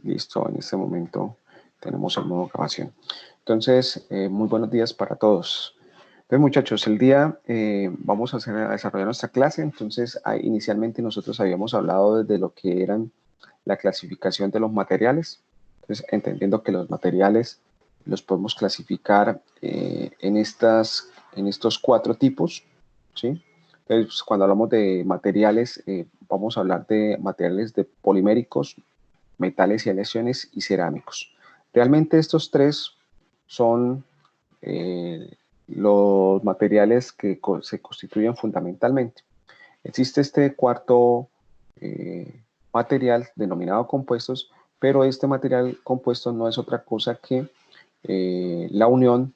Listo, en este momento tenemos el modo grabación. Entonces, muy buenos días para todos. Entonces, muchachos, el día vamos a desarrollar nuestra clase. Entonces, inicialmente nosotros habíamos hablado de lo que eran la clasificación de los materiales. Entonces, entendiendo que los materiales los podemos clasificar en estos 4 tipos, ¿sí? Entonces, cuando hablamos de materiales, vamos a hablar de materiales de poliméricos, metales y aleaciones y cerámicos. Realmente estos 3 son los materiales que se constituyen fundamentalmente. Existe este cuarto material denominado compuestos, pero este material compuesto no es otra cosa que la unión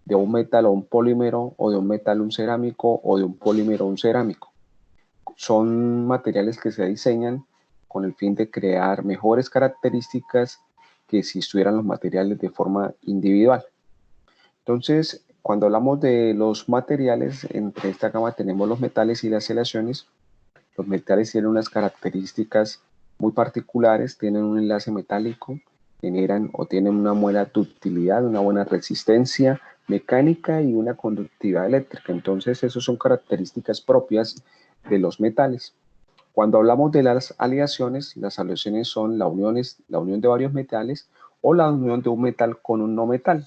de un metal o un polímero, o de un metal un cerámico, o de un polímero un cerámico. Son materiales que se diseñan con el fin de crear mejores características que si estuvieran los materiales de forma individual. Entonces, cuando hablamos de los materiales, entre esta gama tenemos los metales y las aleaciones. Los metales tienen unas características muy particulares, tienen un enlace metálico, generan o tienen una buena ductilidad, una buena resistencia mecánica y una conductividad eléctrica. Entonces, esas son características propias de los metales. Cuando hablamos de las aleaciones son la unión de varios metales o la unión de un metal con un no metal.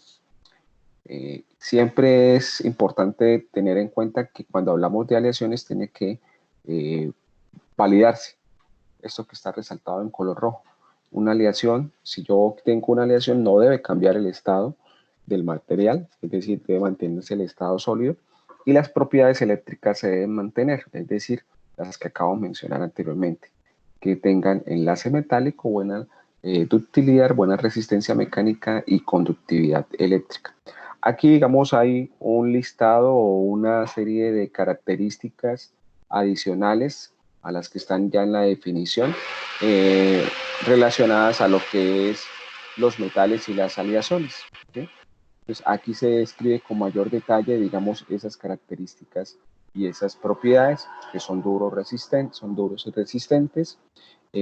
Siempre es importante tener en cuenta que cuando hablamos de aleaciones tiene que validarse. Esto que está resaltado en color rojo. Una aleación, si yo tengo una aleación, no debe cambiar el estado del material, es decir, debe mantenerse el estado sólido, y las propiedades eléctricas se deben mantener, es decir, las que acabo de mencionar anteriormente, que tengan enlace metálico, buena ductilidad, buena resistencia mecánica y conductividad eléctrica. Aquí, digamos, hay un listado o una serie de características adicionales a las que están ya en la definición, relacionadas a lo que es los metales y las aleaciones, ¿sí? Entonces, aquí se describe con mayor detalle, digamos, esas características y esas propiedades que son duros y resistentes,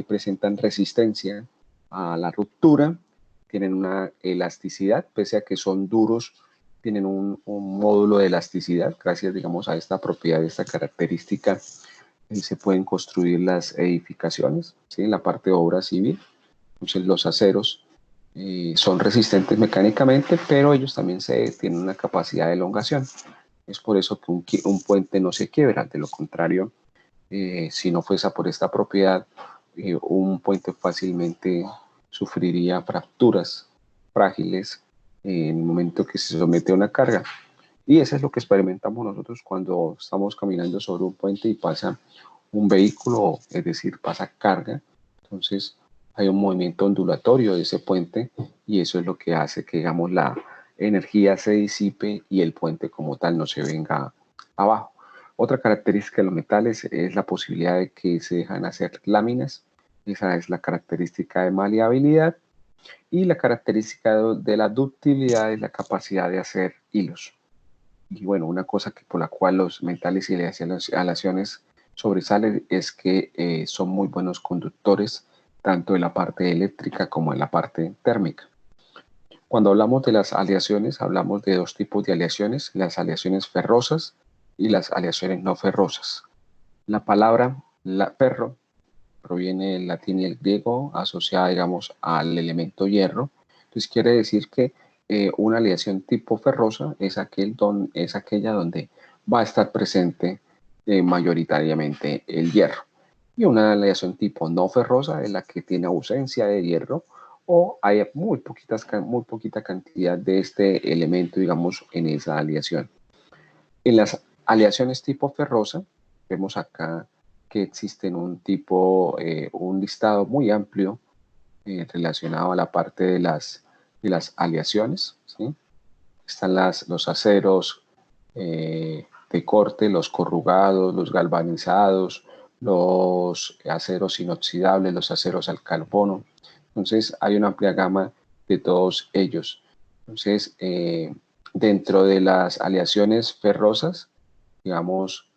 presentan resistencia a la ruptura, tienen una elasticidad, pese a que son duros, tienen un módulo de elasticidad, gracias, digamos, a esta propiedad, a esta característica, se pueden construir las edificaciones, ¿sí? En la parte de obra civil. Entonces, los aceros son resistentes mecánicamente, pero ellos también tienen una capacidad de elongación. Es por eso que un puente no se quiebra. De lo contrario, si no fuese por esta propiedad, un puente fácilmente sufriría fracturas frágiles en el momento que se somete a una carga. Y eso es lo que experimentamos nosotros cuando estamos caminando sobre un puente y pasa un vehículo, es decir, pasa carga. Entonces hay un movimiento ondulatorio de ese puente y eso es lo que hace que, digamos, la energía se disipe y el puente como tal no se venga abajo. Otra característica de los metales es la posibilidad de que se dejan hacer láminas. Esa es la característica de maleabilidad. Y la característica de la ductilidad es la capacidad de hacer hilos. Y bueno, una cosa por la cual los metales y las aleaciones sobresalen es que son muy buenos conductores, tanto en la parte eléctrica como en la parte térmica. Cuando hablamos de las aleaciones, hablamos de 2 tipos de aleaciones, las aleaciones ferrosas y las aleaciones no ferrosas. La palabra ferro proviene del latín y el griego, asociada, digamos, al elemento hierro. Entonces quiere decir que una aleación tipo ferrosa es aquella donde va a estar presente mayoritariamente el hierro. Y una aleación tipo no ferrosa es la que tiene ausencia de hierro o hay muy poquita cantidad de este elemento, digamos, en esa aleación. En las aleaciones tipo ferrosa, vemos acá que existen un listado muy amplio relacionado a la parte de las aleaciones, ¿sí? Están los aceros de corte, los corrugados, los galvanizados, los aceros inoxidables, los aceros al carbono. Entonces, hay una amplia gama de todos ellos. Entonces, dentro de las aleaciones ferrosas, digamos,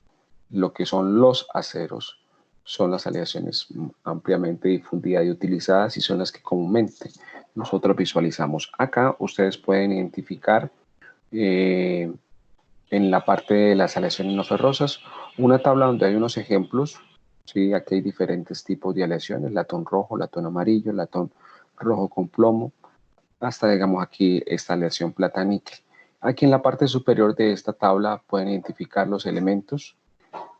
lo que son los aceros son las aleaciones ampliamente difundidas y utilizadas y son las que comúnmente nosotros visualizamos. Acá ustedes pueden identificar en la parte de las aleaciones no ferrosas una tabla donde hay unos ejemplos. ¿Sí? Aquí hay diferentes tipos de aleaciones, latón rojo, latón amarillo, latón rojo con plomo, hasta digamos aquí esta aleación plata-níquel. Aquí en la parte superior de esta tabla pueden identificar los elementos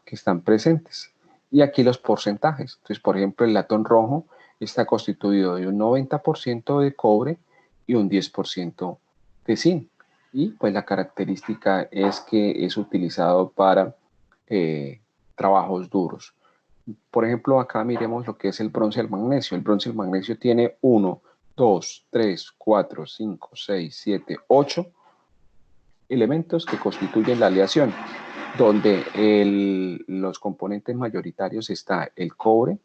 que están presentes. Y aquí los porcentajes. Entonces, por ejemplo, el latón rojo está constituido de un 90% de cobre y un 10% de zinc. Y pues la característica es que es utilizado para trabajos duros. Por ejemplo, acá miremos lo que es el bronce y el magnesio. El bronce y el magnesio tiene 1, 2, 3, 4, 5, 6, 7, 8 elementos que constituyen la aleación, donde los componentes mayoritarios está el cobre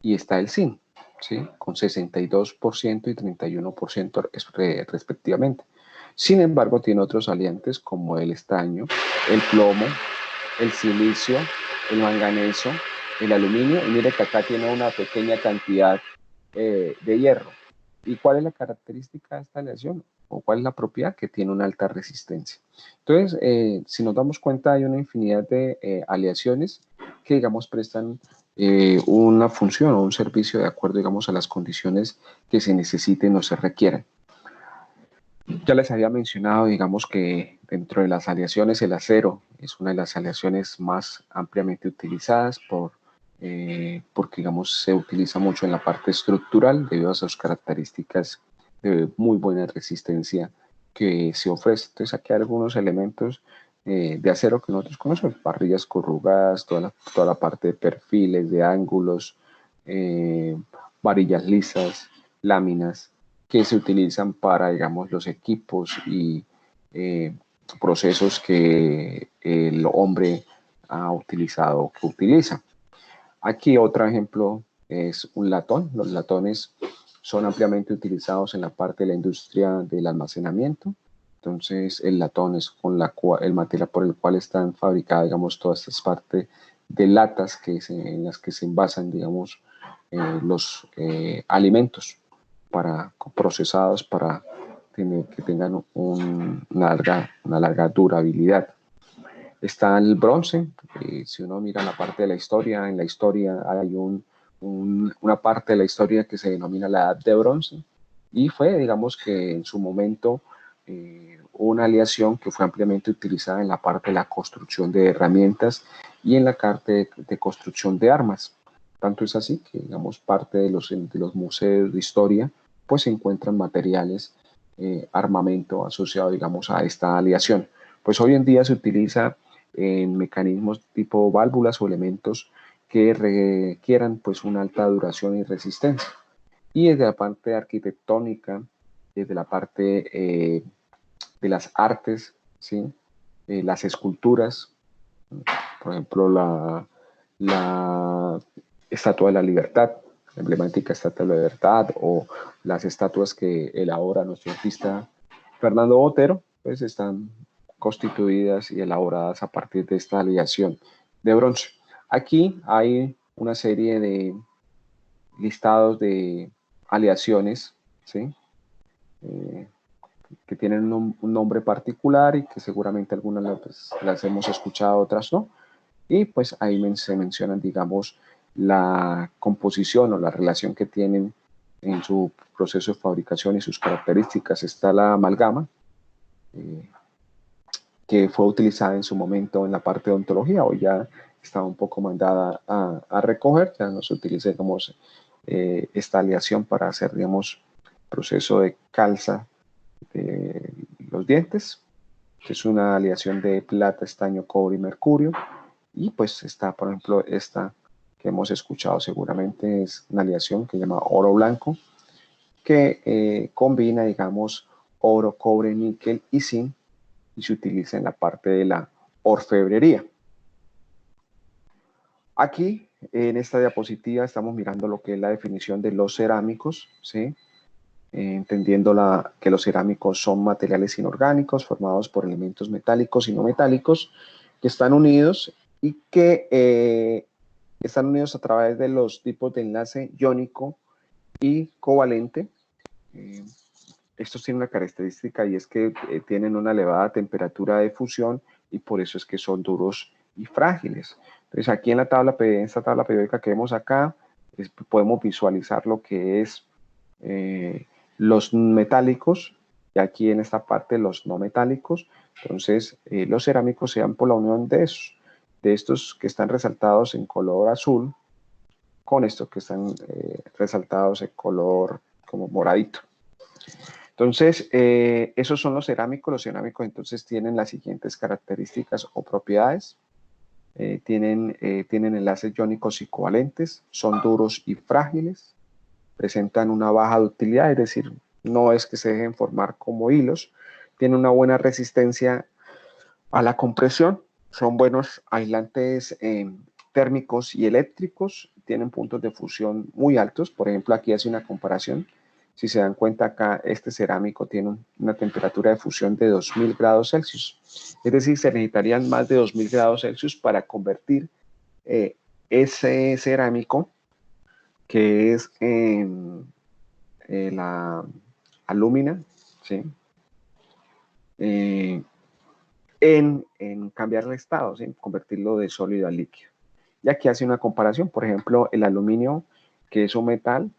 y está el zinc, ¿sí? Con 62% y 31% respectivamente. Sin embargo, tiene otros aliantes como el estaño, el plomo, el silicio, el manganeso, el aluminio, y mire que acá tiene una pequeña cantidad de hierro. ¿Y cuál es la característica de esta aleación? ¿O cuál es la propiedad? Que tiene una alta resistencia. Entonces, si nos damos cuenta, hay una infinidad de aleaciones que, digamos, prestan una función o un servicio de acuerdo, digamos, a las condiciones que se necesiten o se requieran. Ya les había mencionado, digamos, que dentro de las aleaciones el acero es una de las aleaciones más ampliamente utilizadas porque, digamos, se utiliza mucho en la parte estructural debido a sus características de muy buena resistencia que se ofrece. Entonces, aquí hay algunos elementos de acero que nosotros conocemos, parrillas corrugadas, toda la parte de perfiles, de ángulos, varillas lisas, láminas, que se utilizan para, digamos, los equipos y procesos que el hombre ha utilizado, que utiliza. Aquí otro ejemplo es un latón. Los latones son ampliamente utilizados en la parte de la industria del almacenamiento. Entonces, el latón es el material por el cual están fabricadas, digamos, todas estas partes de latas en las que se envasan, digamos, los alimentos procesados para que tengan una larga durabilidad. Está el bronce. Si uno mira la parte de la historia, en la historia hay una parte de la historia que se denomina la Edad de Bronce, y fue, digamos, que en su momento una aleación que fue ampliamente utilizada en la parte de la construcción de herramientas y en la parte de construcción de armas. Tanto es así que, digamos, parte de los museos de historia pues se encuentran materiales, armamento asociado, digamos, a esta aleación. Pues hoy en día se utiliza en mecanismos tipo válvulas o elementos que requieran pues una alta duración y resistencia. Y desde la parte arquitectónica, desde la parte de las artes, ¿sí? Las esculturas, por ejemplo, la Estatua de la Libertad, la emblemática Estatua de la Libertad, o las estatuas que elabora nuestro artista Fernando Botero, pues están constituidas y elaboradas a partir de esta aleación de bronce. Aquí hay una serie de listados de aleaciones, ¿sí? Que tienen un nombre particular y que seguramente algunas las hemos escuchado, otras no. Y pues ahí se mencionan, digamos, la composición o la relación que tienen en su proceso de fabricación y sus características. Está la amalgama, que fue utilizada en su momento en la parte de odontología, hoy ya está un poco mandada a recoger, ya no se utiliza, digamos, esta aleación para hacer, digamos, proceso de calza de los dientes. Es una aleación de plata, estaño, cobre y mercurio. Y pues está, por ejemplo, esta que hemos escuchado seguramente, es una aleación que se llama oro blanco, que combina, digamos, oro, cobre, níquel y zinc, y se utiliza en la parte de la orfebrería. Aquí, en esta diapositiva, estamos mirando lo que es la definición de los cerámicos, ¿sí? Entendiendo que los cerámicos son materiales inorgánicos formados por elementos metálicos y no metálicos que están unidos y que están unidos a través de los tipos de enlace iónico y covalente. Estos tienen una característica y es que tienen una elevada temperatura de fusión y por eso es que son duros y frágiles. Entonces aquí en esta tabla periódica que vemos acá, podemos visualizar lo que es los metálicos y aquí en esta parte los no metálicos. Entonces los cerámicos se dan por la unión de estos que están resaltados en color azul con estos que están resaltados en color como moradito. Entonces, esos son los cerámicos. Los cerámicos entonces tienen las siguientes características o propiedades. Tienen enlaces iónicos y covalentes, son duros y frágiles, presentan una baja ductilidad, es decir, no es que se dejen formar como hilos, tienen una buena resistencia a la compresión, son buenos aislantes térmicos y eléctricos, tienen puntos de fusión muy altos. Por ejemplo, aquí hace una comparación. Si se dan cuenta acá, este cerámico tiene una temperatura de fusión de 2000 grados Celsius. Es decir, se necesitarían más de 2000 grados Celsius para convertir ese cerámico, que es la alúmina, ¿sí? En cambiar el estado, ¿sí? Convertirlo de sólido a líquido. Y aquí hace una comparación. Por ejemplo, el aluminio, que es un metal,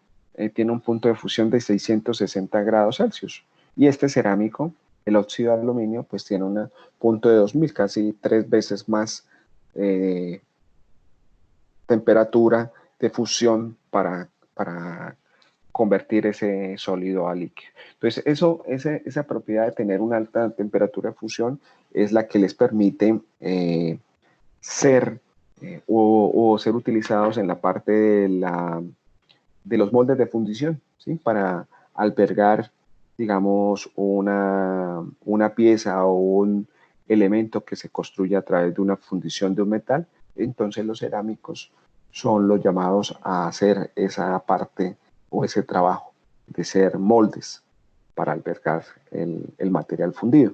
tiene un punto de fusión de 660 grados Celsius. Y este cerámico, el óxido de aluminio, pues tiene un punto de 2000, casi 3 veces más temperatura de fusión para convertir ese sólido a líquido. Entonces, esa propiedad de tener una alta temperatura de fusión es la que les permite ser o ser utilizados en la parte de los moldes de fundición, ¿sí? Para albergar, digamos, una pieza o un elemento que se construye a través de una fundición de un metal. Entonces los cerámicos son los llamados a hacer esa parte o ese trabajo de ser moldes para albergar el material fundido.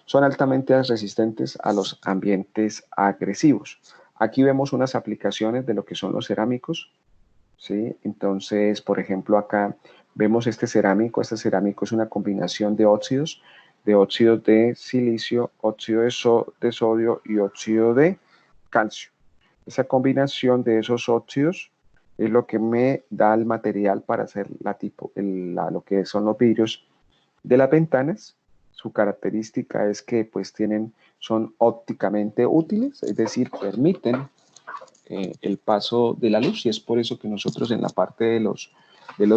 Son altamente resistentes a los ambientes agresivos. Aquí vemos unas aplicaciones de lo que son los cerámicos, ¿sí? Entonces, por ejemplo, acá vemos este cerámico es una combinación de óxidos de silicio, óxido de sodio y óxido de calcio. Esa combinación de esos óxidos es lo que me da el material para hacer lo que son los vidrios de las ventanas. Su característica es que pues son ópticamente útiles, es decir, permiten el paso de la luz, y es por eso que nosotros en la parte de los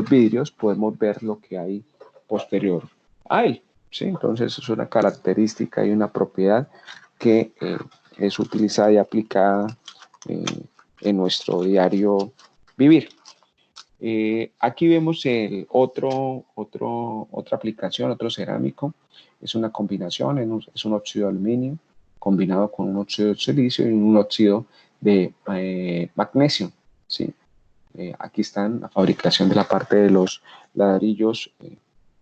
vidrios podemos ver lo que hay posterior a él, ¿sí? Entonces es una característica y una propiedad que es utilizada y aplicada en nuestro diario vivir. Aquí vemos otra aplicación, otro cerámico. Es una combinación, es un óxido de aluminio combinado con un óxido de silicio y un óxido de magnesio, ¿sí? Aquí están la fabricación de la parte de los ladrillos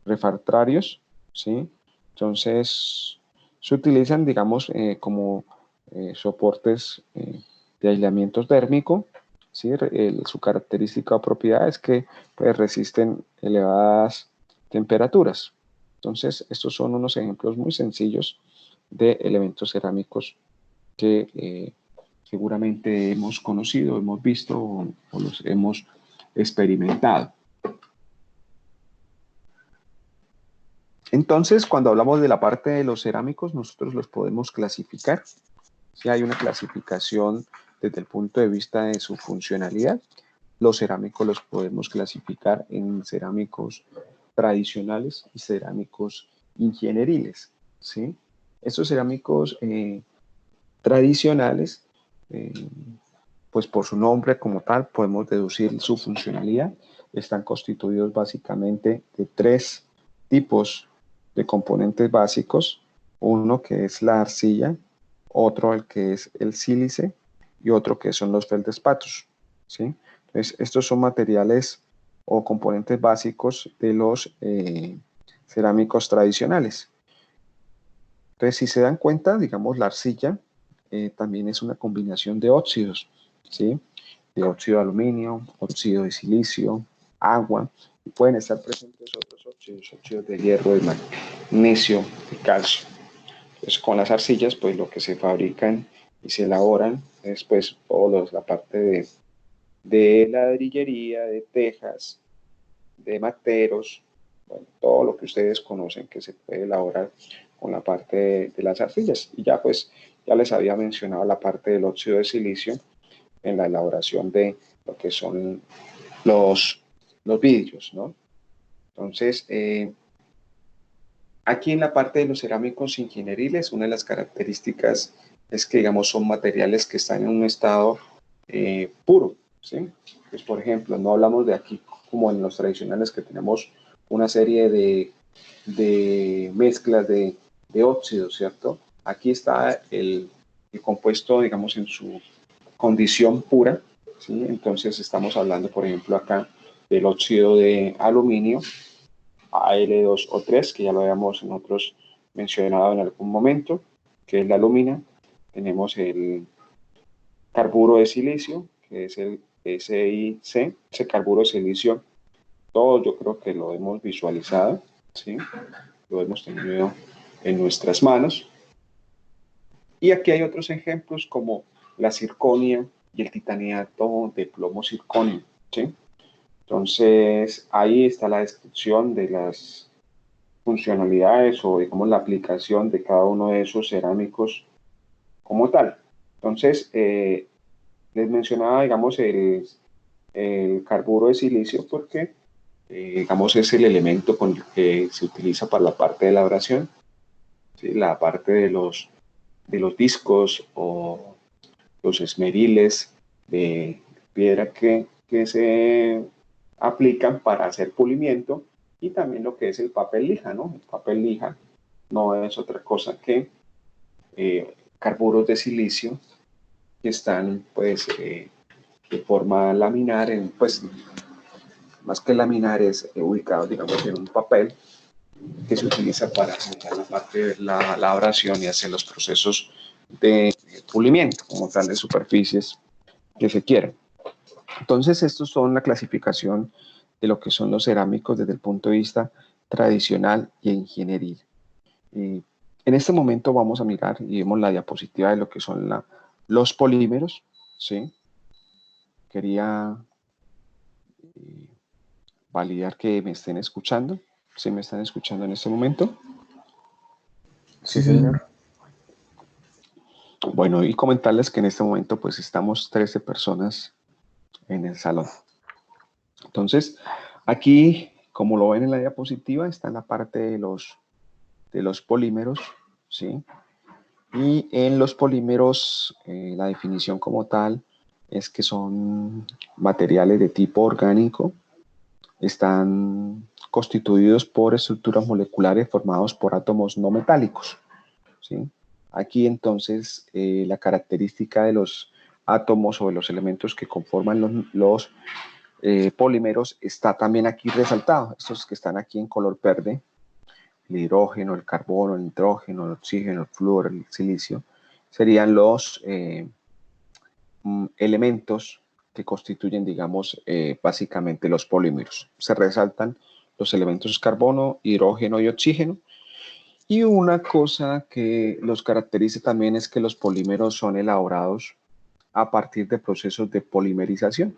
refractarios, ¿sí? Entonces, se utilizan, digamos, como soportes de aislamiento térmico, ¿sí? Su característica o propiedad es que pues, resisten elevadas temperaturas. Entonces, estos son unos ejemplos muy sencillos de elementos cerámicos que seguramente hemos conocido, hemos visto o los hemos experimentado. Entonces, cuando hablamos de la parte de los cerámicos, nosotros los podemos clasificar. Si hay una clasificación desde el punto de vista de su funcionalidad, los cerámicos los podemos clasificar en cerámicos tradicionales y cerámicos ingenieriles, ¿sí? Estos cerámicos tradicionales, pues por su nombre como tal, podemos deducir su funcionalidad. Están constituidos básicamente de 3 tipos de componentes básicos. Uno que es la arcilla, otro el que es el sílice y otro que son los feldespatos, ¿sí? Entonces, estos son materiales o componentes básicos de los cerámicos tradicionales. Entonces, si se dan cuenta, digamos, la arcilla también es una combinación de óxidos, ¿sí? de óxido de aluminio, óxido de silicio, agua, y pueden estar presentes otros óxidos, óxidos de hierro, de magnesio, de calcio. Entonces, con las arcillas, pues lo que se fabrican y se elaboran es pues todos la parte de ladrillería, de tejas, de materos, bueno, todo lo que ustedes conocen que se puede elaborar con la parte de las arcillas. Y ya pues, ya les había mencionado la parte del óxido de silicio en la elaboración de lo que son los vidrios, ¿no? Entonces, aquí en la parte de los cerámicos ingenieriles, una de las características es que, digamos, son materiales que están en un estado puro, ¿sí? Pues, por ejemplo, no hablamos de aquí como en los tradicionales que tenemos una serie de mezclas de óxidos, ¿cierto? Aquí está el compuesto, digamos, en su condición pura, ¿sí? Entonces estamos hablando, por ejemplo, acá del óxido de aluminio, Al2O3, que ya lo habíamos nosotros mencionado en algún momento, que es la alumina. Tenemos el carburo de silicio, que es el SiC, ese carburo de silicio, todo yo creo que lo hemos visualizado, ¿sí? Lo hemos tenido en nuestras manos. Y aquí hay otros ejemplos como la circonia y el titaniato de plomo circonio, ¿sí? Entonces, ahí está la descripción de las funcionalidades o, digamos, la aplicación de cada uno de esos cerámicos como tal. Entonces, les mencionaba, digamos, el carburo de silicio porque, digamos, es el elemento con el que se utiliza para la parte de elaboración, ¿sí? La parte de los discos o los esmeriles de piedra que se aplican para hacer pulimiento y también lo que es el papel lija, ¿no? El papel lija no es otra cosa que carburos de silicio que están pues de forma laminar, pues más que laminar es ubicado digamos en un papel que se utiliza para montar la parte de la elaboración y hacer los procesos de pulimiento como tal de superficies que se quieran. Entonces, estos son la clasificación de lo que son los cerámicos desde el punto de vista tradicional y ingenieril. Y en este momento vamos a mirar y vemos la diapositiva de lo que son los polímeros, ¿sí? Quería eh, validar que me estén escuchando. ¿Sí me están escuchando en este momento? Sí, señor. Bueno, y comentarles que en este momento pues estamos 13 personas en el salón. Entonces, aquí, como lo ven en la diapositiva, está la parte de los polímeros, ¿sí? Y en los polímeros, la definición como tal es que son materiales de tipo orgánico, están constituidos por estructuras moleculares formados por átomos no metálicos, ¿sí? Aquí entonces la característica de los átomos o de los elementos que conforman los polímeros está también aquí resaltado, estos que están aquí en color verde, el hidrógeno, el carbono, el nitrógeno, el oxígeno, el flúor, el silicio, serían los elementos que constituyen, digamos, básicamente los polímeros. Se resaltan los elementos carbono, hidrógeno y oxígeno. Y una cosa que los caracteriza también es que los polímeros son elaborados a partir de procesos de polimerización.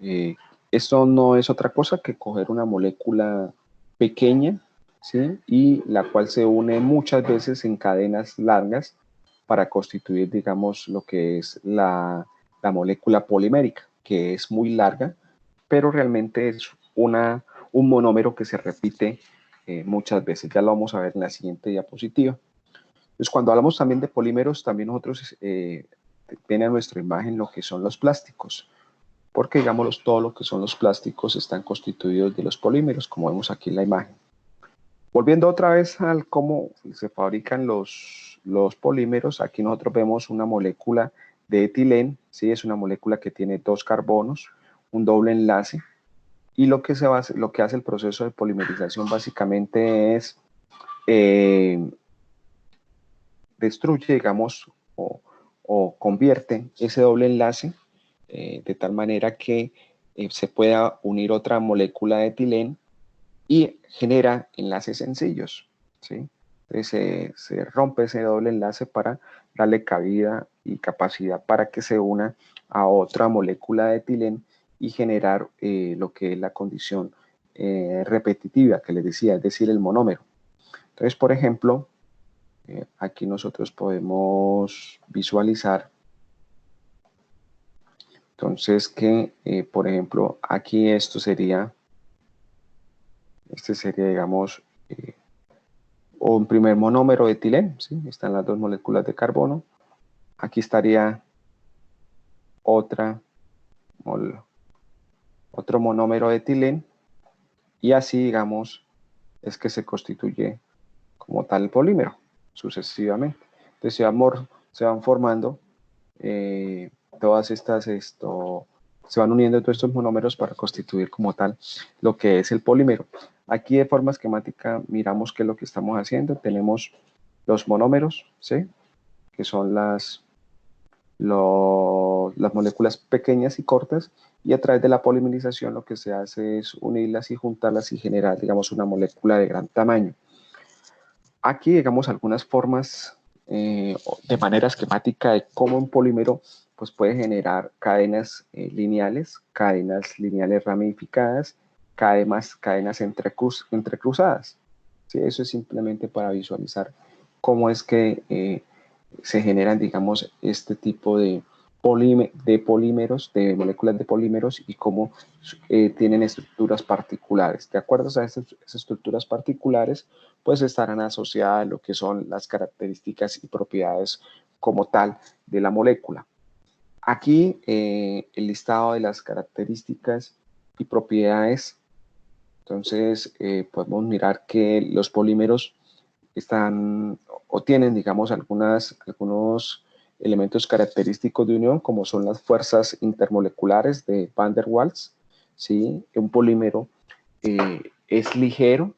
Eh, Esto no es otra cosa que coger una molécula pequeña, ¿sí? Y la cual se une muchas veces en cadenas largas para constituir, digamos, lo que es la molécula polimérica, que es muy larga, pero realmente es un monómero que se repite muchas veces. Ya lo vamos a ver en la siguiente diapositiva. Entonces, cuando hablamos también de polímeros, también nosotros viene a nuestra imagen lo que son los plásticos porque digamos todo lo que son los plásticos están constituidos de los polímeros, como vemos aquí en la imagen. Volviendo otra vez al cómo se fabrican los polímeros, aquí nosotros vemos una molécula de etileno, ¿sí? Es una molécula que tiene dos carbonos, un doble enlace, y lo que hace el proceso de polimerización básicamente es destruye, digamos, o convierte ese doble enlace de tal manera que se pueda unir otra molécula de etileno y genera enlaces sencillos, ¿sí? Entonces se rompe ese doble enlace para darle cabida y capacidad para que se una a otra molécula de etileno y generar lo que es la condición repetitiva que les decía, es decir, el monómero. Entonces, por ejemplo, aquí nosotros podemos visualizar entonces que, por ejemplo, aquí este sería, digamos, un primer monómero de etileno, ¿sí? Están las dos moléculas de carbono. Aquí estaría otro monómero de etileno y así, digamos, es que se constituye como tal el polímero, sucesivamente. Entonces se van formando todas estas, se van uniendo todos estos monómeros para constituir como tal lo que es el polímero. Aquí de forma esquemática miramos qué es lo que estamos haciendo. Tenemos los monómeros, ¿sí? Que son las moléculas pequeñas y cortas, y a través de la polimerización lo que se hace es unirlas y juntarlas y generar, digamos, una molécula de gran tamaño. Aquí, digamos, algunas formas de manera esquemática de cómo un polímero pues, puede generar cadenas lineales ramificadas, cadenas entrecruzadas. ¿Sí? Eso es simplemente para visualizar cómo es que se generan, digamos, este tipo de polímeros, de moléculas de polímeros y cómo tienen estructuras particulares. De acuerdo a esas estructuras particulares, pues estarán asociadas a lo que son las características y propiedades como tal de la molécula. Aquí el listado de las características y propiedades. Entonces podemos mirar que los polímeros están o tienen, digamos, algunos elementos característicos de unión, como son las fuerzas intermoleculares de Van der Waals. ¿Sí? Un polímero es ligero,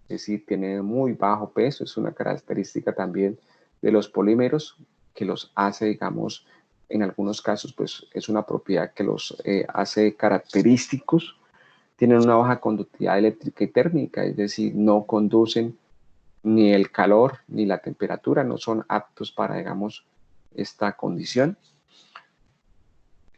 es decir, tiene muy bajo peso, es una característica también de los polímeros que los hace, digamos, en algunos casos, pues es una propiedad que los hace característicos. Tienen una baja conductividad eléctrica y térmica, es decir, no conducen ni el calor ni la temperatura, no son aptos para, digamos, esta condición.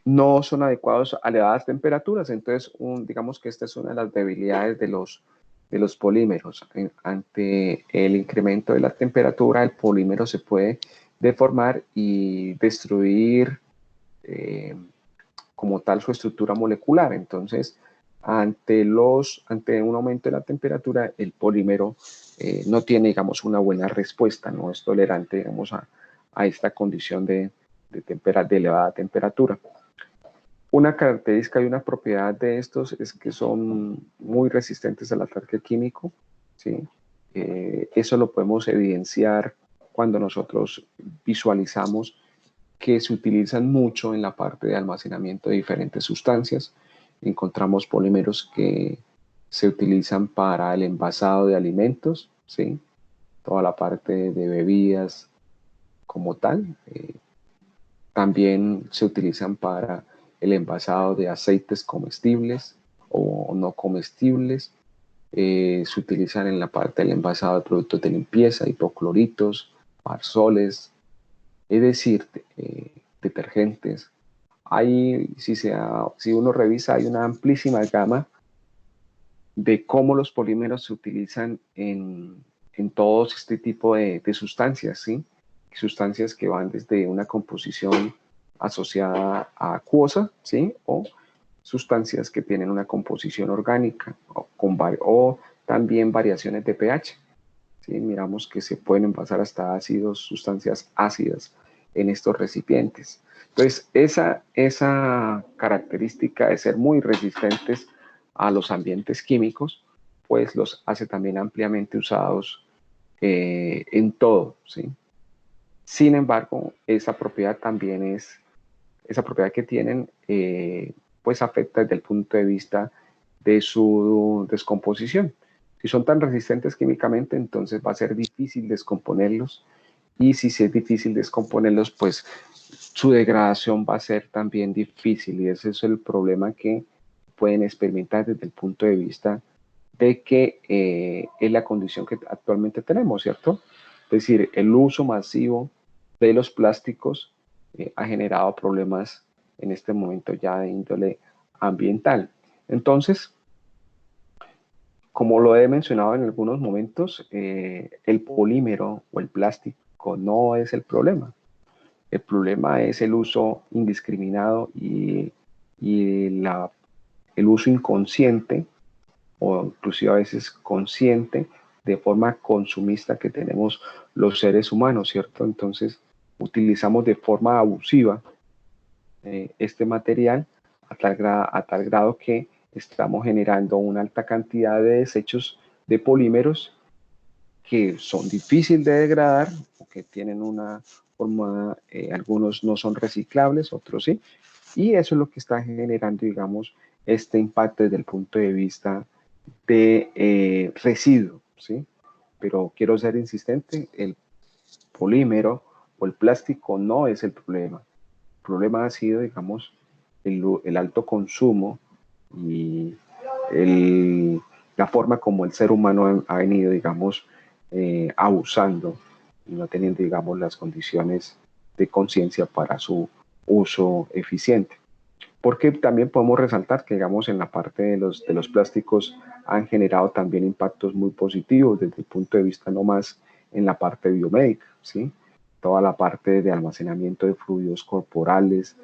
No son adecuados a elevadas temperaturas, entonces digamos que esta es una de las debilidades de los polímeros. Ante el incremento de la temperatura, el polímero se puede deformar y destruir como tal su estructura molecular. Entonces, ante un aumento de la temperatura, el polímero no tiene, digamos, una buena respuesta, no es tolerante, digamos, a esta condición de elevada temperatura. Una característica y una propiedad de estos es que son muy resistentes al ataque químico, ¿sí? Eso lo podemos evidenciar cuando nosotros visualizamos que se utilizan mucho en la parte de almacenamiento de diferentes sustancias. Encontramos polímeros que se utilizan para el envasado de alimentos, ¿sí? Toda la parte de bebidas como tal. También se utilizan para el envasado de aceites comestibles o no comestibles. Se utilizan en la parte del envasado de productos de limpieza, hipocloritos, arzoles, es decir, detergentes. Si uno revisa, hay una amplísima gama de cómo los polímeros se utilizan en todo este tipo de sustancias, ¿sí? Sustancias que van desde una composición asociada a acuosa, ¿sí? O sustancias que tienen una composición orgánica o también variaciones de pH. ¿Sí? Miramos que se pueden envasar hasta ácidos, sustancias ácidas en estos recipientes. Entonces, esa característica de ser muy resistentes a los ambientes químicos, pues los hace también ampliamente usados en todo, ¿sí? Sin embargo, esa propiedad que tienen, pues afecta desde el punto de vista de su descomposición. Si son tan resistentes químicamente, entonces va a ser difícil descomponerlos y si es difícil descomponerlos, pues su degradación va a ser también difícil, y ese es el problema que pueden experimentar desde el punto de vista de que es la condición que actualmente tenemos, ¿cierto? Es decir, el uso masivo de los plásticos ha generado problemas en este momento ya de índole ambiental. Entonces, como lo he mencionado en algunos momentos, el polímero o el plástico no es el problema. El problema es el uso indiscriminado y el uso inconsciente o inclusive a veces consciente de forma consumista que tenemos los seres humanos, ¿cierto? Entonces utilizamos de forma abusiva este material a tal grado que estamos generando una alta cantidad de desechos de polímeros que son difíciles de degradar o que tienen una forma, algunos no son reciclables, otros sí, y eso es lo que está generando, digamos, este impacto desde el punto de vista de residuo, ¿sí? Pero quiero ser insistente, el polímero o el plástico no es el problema. El problema ha sido, digamos, el alto consumo y la forma como el ser humano ha venido, digamos, abusando y no teniendo, digamos, las condiciones de conciencia para su uso eficiente. Porque también podemos resaltar que, digamos, en la parte de los plásticos han generado también impactos muy positivos desde el punto de vista no más en la parte biomédica, ¿sí? Toda la parte de almacenamiento de fluidos corporales,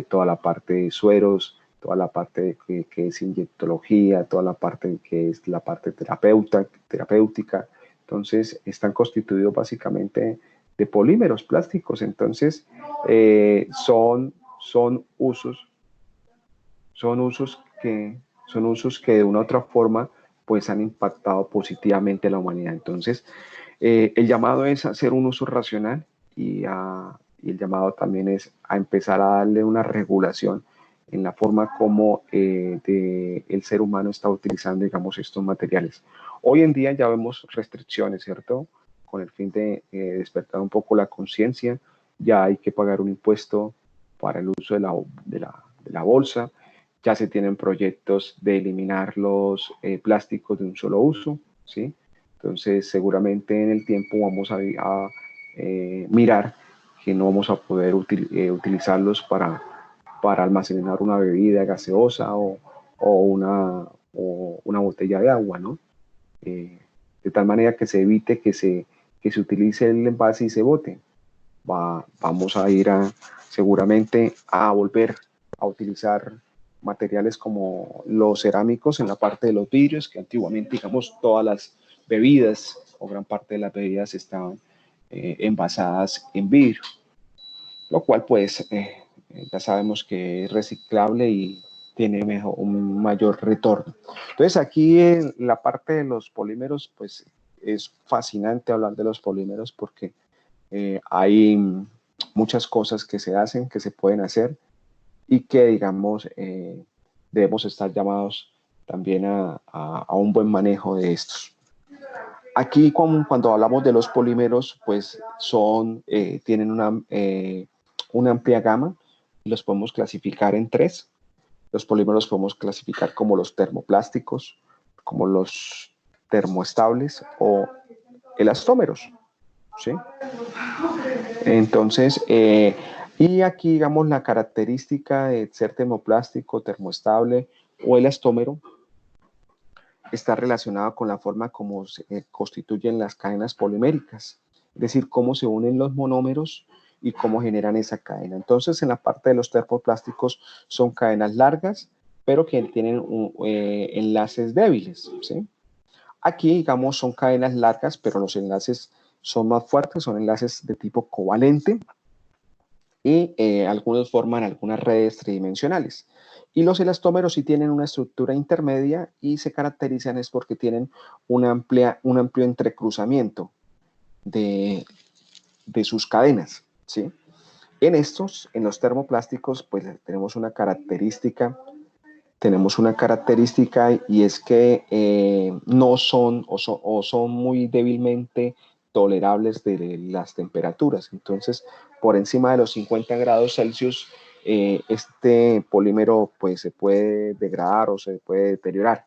toda la parte de sueros, toda la parte que es inyectología, toda la parte que es la parte terapéutica. Entonces, están constituidos básicamente de polímeros plásticos. Entonces, son usos son usos que de una u otra forma pues han impactado positivamente a la humanidad. Entonces, el llamado es a hacer un uso racional y el llamado también es a empezar a darle una regulación en la forma como el ser humano está utilizando, digamos, estos materiales. Hoy en día ya vemos restricciones, ¿cierto? Con el fin de despertar un poco la conciencia, ya hay que pagar un impuesto para el uso de la bolsa, ya se tienen proyectos de eliminar los plásticos de un solo uso, ¿sí? Entonces, seguramente en el tiempo vamos a mirar que no vamos a poder utilizarlos para almacenar una bebida gaseosa o una botella de agua, ¿no? De tal manera que se evite que se utilice el envase y se bote. Vamos a ir seguramente a volver a utilizar materiales como los cerámicos en la parte de los vidrios, que antiguamente, digamos, todas las bebidas o gran parte de las bebidas estaban envasadas en vidrio, lo cual pues ya sabemos que es reciclable y tiene un mayor retorno. Entonces aquí en la parte de los polímeros pues es fascinante hablar de los polímeros porque hay muchas cosas que se hacen, que se pueden hacer y que, digamos, debemos estar llamados también a un buen manejo de estos. Aquí, cuando hablamos de los polímeros, pues tienen una amplia gama y los podemos clasificar en tres. Los polímeros podemos clasificar como los termoplásticos, como los termoestables o elastómeros, ¿sí? Entonces, y aquí, digamos, la característica de ser termoplástico, termoestable o elastómero está relacionada con la forma como se constituyen las cadenas poliméricas, es decir, cómo se unen los monómeros y cómo generan esa cadena. Entonces, en la parte de los termoplásticos son cadenas largas, pero que tienen enlaces débiles, ¿sí? Aquí, digamos, son cadenas largas, pero los enlaces son más fuertes, son enlaces de tipo covalente y algunos forman algunas redes tridimensionales. Y los elastómeros sí tienen una estructura intermedia y se caracterizan es porque tienen un amplio entrecruzamiento de sus cadenas, ¿sí? En los termoplásticos, pues tenemos una característica y es que no son o son muy débilmente tolerables de las temperaturas. Entonces, por encima de los 50 grados Celsius, este polímero pues se puede degradar o se puede deteriorar,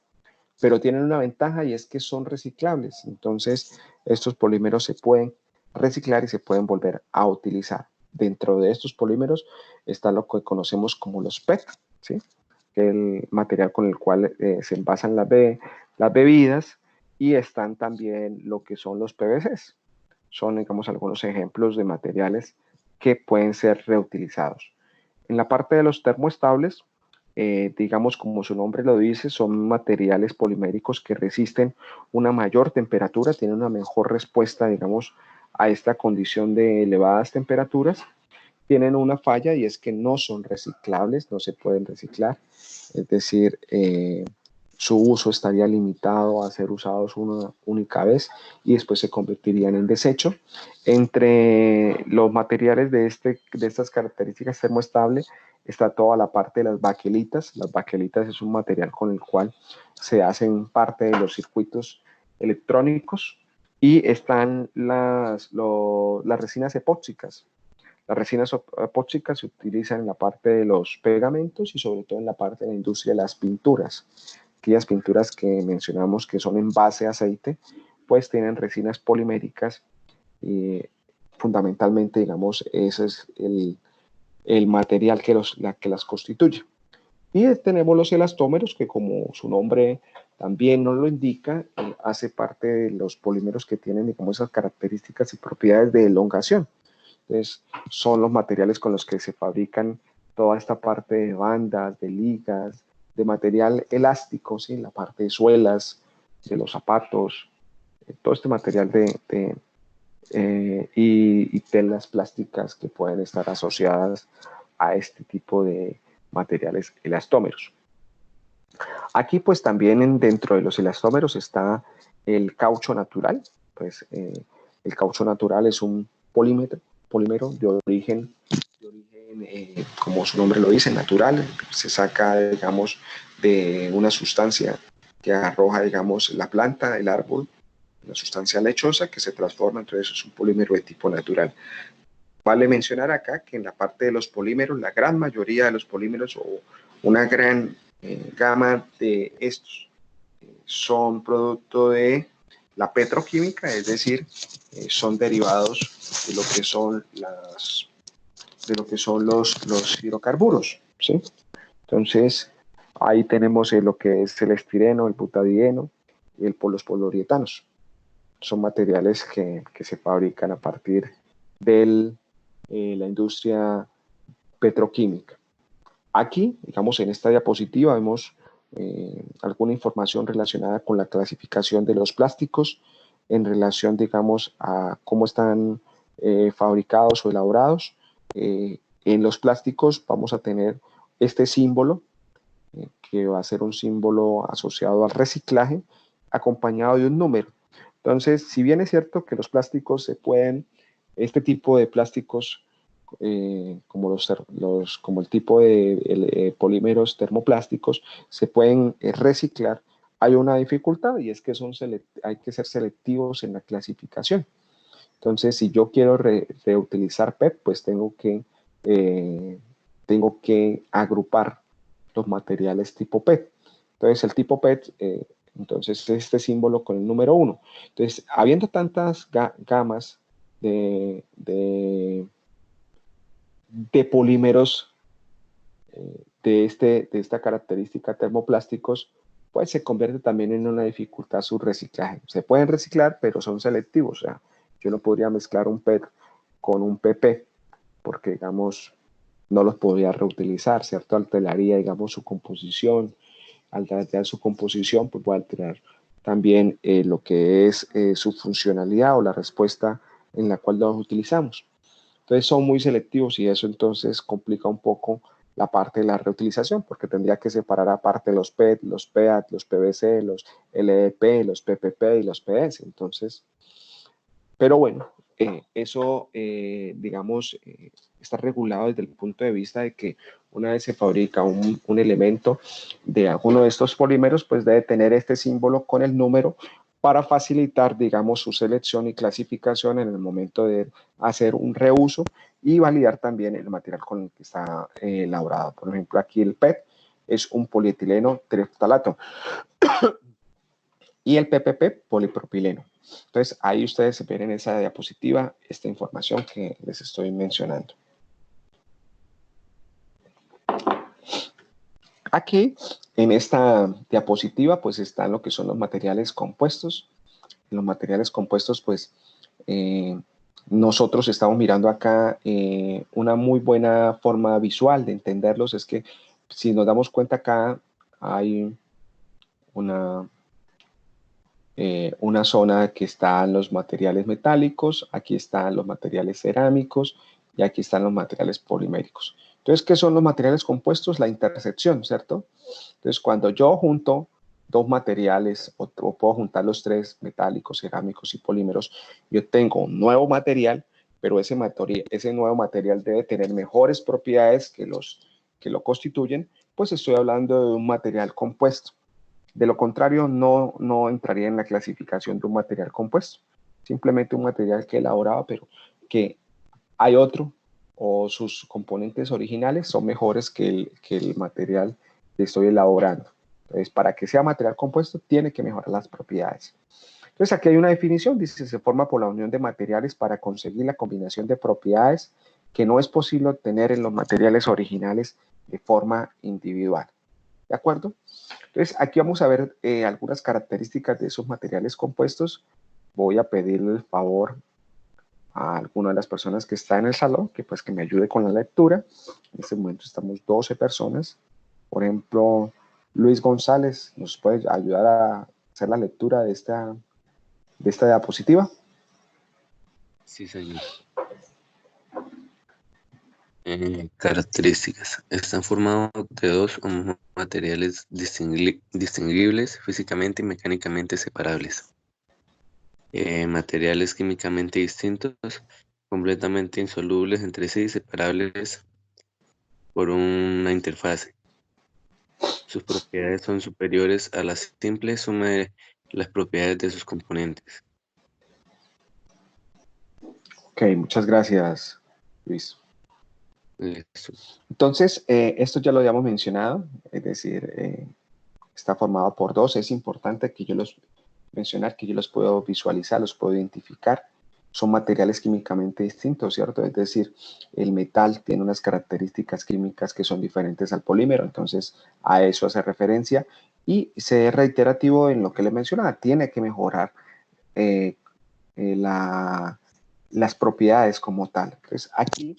pero tienen una ventaja y es que son reciclables. Entonces, estos polímeros se pueden reciclar y se pueden volver a utilizar. Dentro de estos polímeros está lo que conocemos como los PET, ¿sí? Que es el material con el cual se envasan las bebidas, y están también lo que son los PVCs. Son, digamos, algunos ejemplos de materiales que pueden ser reutilizados. En la parte de los termoestables, digamos, como su nombre lo dice, son materiales poliméricos que resisten una mayor temperatura, tienen una mejor respuesta, digamos, a esta condición de elevadas temperaturas. Tienen una falla y es que no son reciclables, no se pueden reciclar, es decir, su uso estaría limitado a ser usados una única vez y después se convertirían en desecho. Entre los materiales de estas características termoestable está toda la parte de las baquelitas. Las baquelitas es un material con el cual se hacen parte de los circuitos electrónicos, y están las resinas epóxicas. Las resinas epóxicas se utilizan en la parte de los pegamentos y sobre todo en la parte de la industria de las pinturas. Aquellas pinturas que mencionamos que son en base a aceite, pues tienen resinas poliméricas y fundamentalmente, digamos, ese es el material que las constituye. Y tenemos los elastómeros, que como su nombre también nos lo indica, hace parte de los polímeros que tienen, digamos, esas características y propiedades de elongación. Entonces, son los materiales con los que se fabrican toda esta parte de bandas, de ligas, de material elástico, ¿sí? La parte de suelas, de los zapatos, todo este material y telas plásticas que pueden estar asociadas a este tipo de materiales elastómeros. Aquí pues también dentro de los elastómeros está el caucho natural. Pues el caucho natural es un polímero de origen como su nombre lo dice, natural. Se saca, digamos, de una sustancia que arroja, digamos, la planta, el árbol, una sustancia lechosa que se transforma, entonces es un polímero de tipo natural. Vale mencionar acá que en la parte de los polímeros, la gran mayoría de los polímeros o una gran gama de estos son producto de la petroquímica, es decir, son derivados de lo que son los hidrocarburos, ¿sí? Entonces, ahí tenemos lo que es el estireno, el butadieno y los poliuretanos. Son materiales que se fabrican a partir de la industria petroquímica. Aquí, digamos, en esta diapositiva vemos alguna información relacionada con la clasificación de los plásticos en relación, digamos, a cómo están fabricados o elaborados. En los plásticos vamos a tener este símbolo, que va a ser un símbolo asociado al reciclaje, acompañado de un número. Entonces, si bien es cierto que los plásticos este tipo de plásticos, como el tipo de polímeros termoplásticos, se pueden reciclar, hay una dificultad y es que hay que ser selectivos en la clasificación. Entonces, si yo quiero reutilizar PET, pues tengo que agrupar los materiales tipo PET. Entonces, el tipo PET, entonces este símbolo con el número 1. Entonces, habiendo tantas gamas de polímeros de esta característica termoplásticos, pues se convierte también en una dificultad su reciclaje. Se pueden reciclar, pero son selectivos. O sea, yo no podría mezclar un PET con un PP, porque, digamos, no los podría reutilizar, ¿cierto? Alteraría, digamos, su composición. Al alterar su composición, pues puede alterar también lo que es su funcionalidad o la respuesta en la cual los utilizamos. Entonces son muy selectivos y eso entonces complica un poco la parte de la reutilización, porque tendría que separar aparte los PET, los PEAT, los PVC, los LEP, los PPP y los PS. Entonces, pero bueno, eso, digamos, está regulado desde el punto de vista de que una vez se fabrica un elemento de alguno de estos polímeros, pues debe tener este símbolo con el número para facilitar, digamos, su selección y clasificación en el momento de hacer un reuso y validar también el material con el que está elaborado. Por ejemplo, aquí el PET es un polietileno tereftalato y el PPP polipropileno. Entonces, ahí ustedes ven en esa diapositiva esta información que les estoy mencionando. Aquí, en esta diapositiva, pues están lo que son los materiales compuestos. En los materiales compuestos, pues, nosotros estamos mirando acá una muy buena forma visual de entenderlos. Es que, si nos damos cuenta acá, hay una zona que están los materiales metálicos, aquí están los materiales cerámicos y aquí están los materiales poliméricos. Entonces, ¿qué son los materiales compuestos? La intersección, ¿cierto? Entonces, cuando yo junto dos materiales o puedo juntar los tres, metálicos, cerámicos y polímeros, yo tengo un nuevo material, pero ese nuevo material debe tener mejores propiedades que lo constituyen, pues estoy hablando de un material compuesto. De lo contrario, no entraría en la clasificación de un material compuesto. Simplemente un material que elaboraba, pero que hay otro o sus componentes originales son mejores que el material que estoy elaborando. Entonces, para que sea material compuesto, tiene que mejorar las propiedades. Entonces, aquí hay una definición, dice, se forma por la unión de materiales para conseguir la combinación de propiedades que no es posible obtener en los materiales originales de forma individual. ¿De acuerdo? Entonces, aquí vamos a ver algunas características de esos materiales compuestos. Voy a pedirle el favor a alguna de las personas que está en el salón que me ayude con la lectura. En este momento estamos 12 personas. Por ejemplo, Luis González nos puede ayudar a hacer la lectura de esta diapositiva. Sí, señor. Características. Están formados de dos materiales distinguibles, físicamente y mecánicamente separables. Materiales químicamente distintos, completamente insolubles entre sí, separables por una interfase. Sus propiedades son superiores a la simple suma de las propiedades de sus componentes. Ok, muchas gracias, Luis. Listo. Entonces, esto ya lo habíamos mencionado, es decir, está formado por dos. Es importante que yo mencionar que yo los puedo visualizar, los puedo identificar. Son materiales químicamente distintos, ¿cierto? Es decir, el metal tiene unas características químicas que son diferentes al polímero, entonces a eso hace referencia y ser reiterativo en lo que le mencionaba, tiene que mejorar las propiedades como tal. Entonces aquí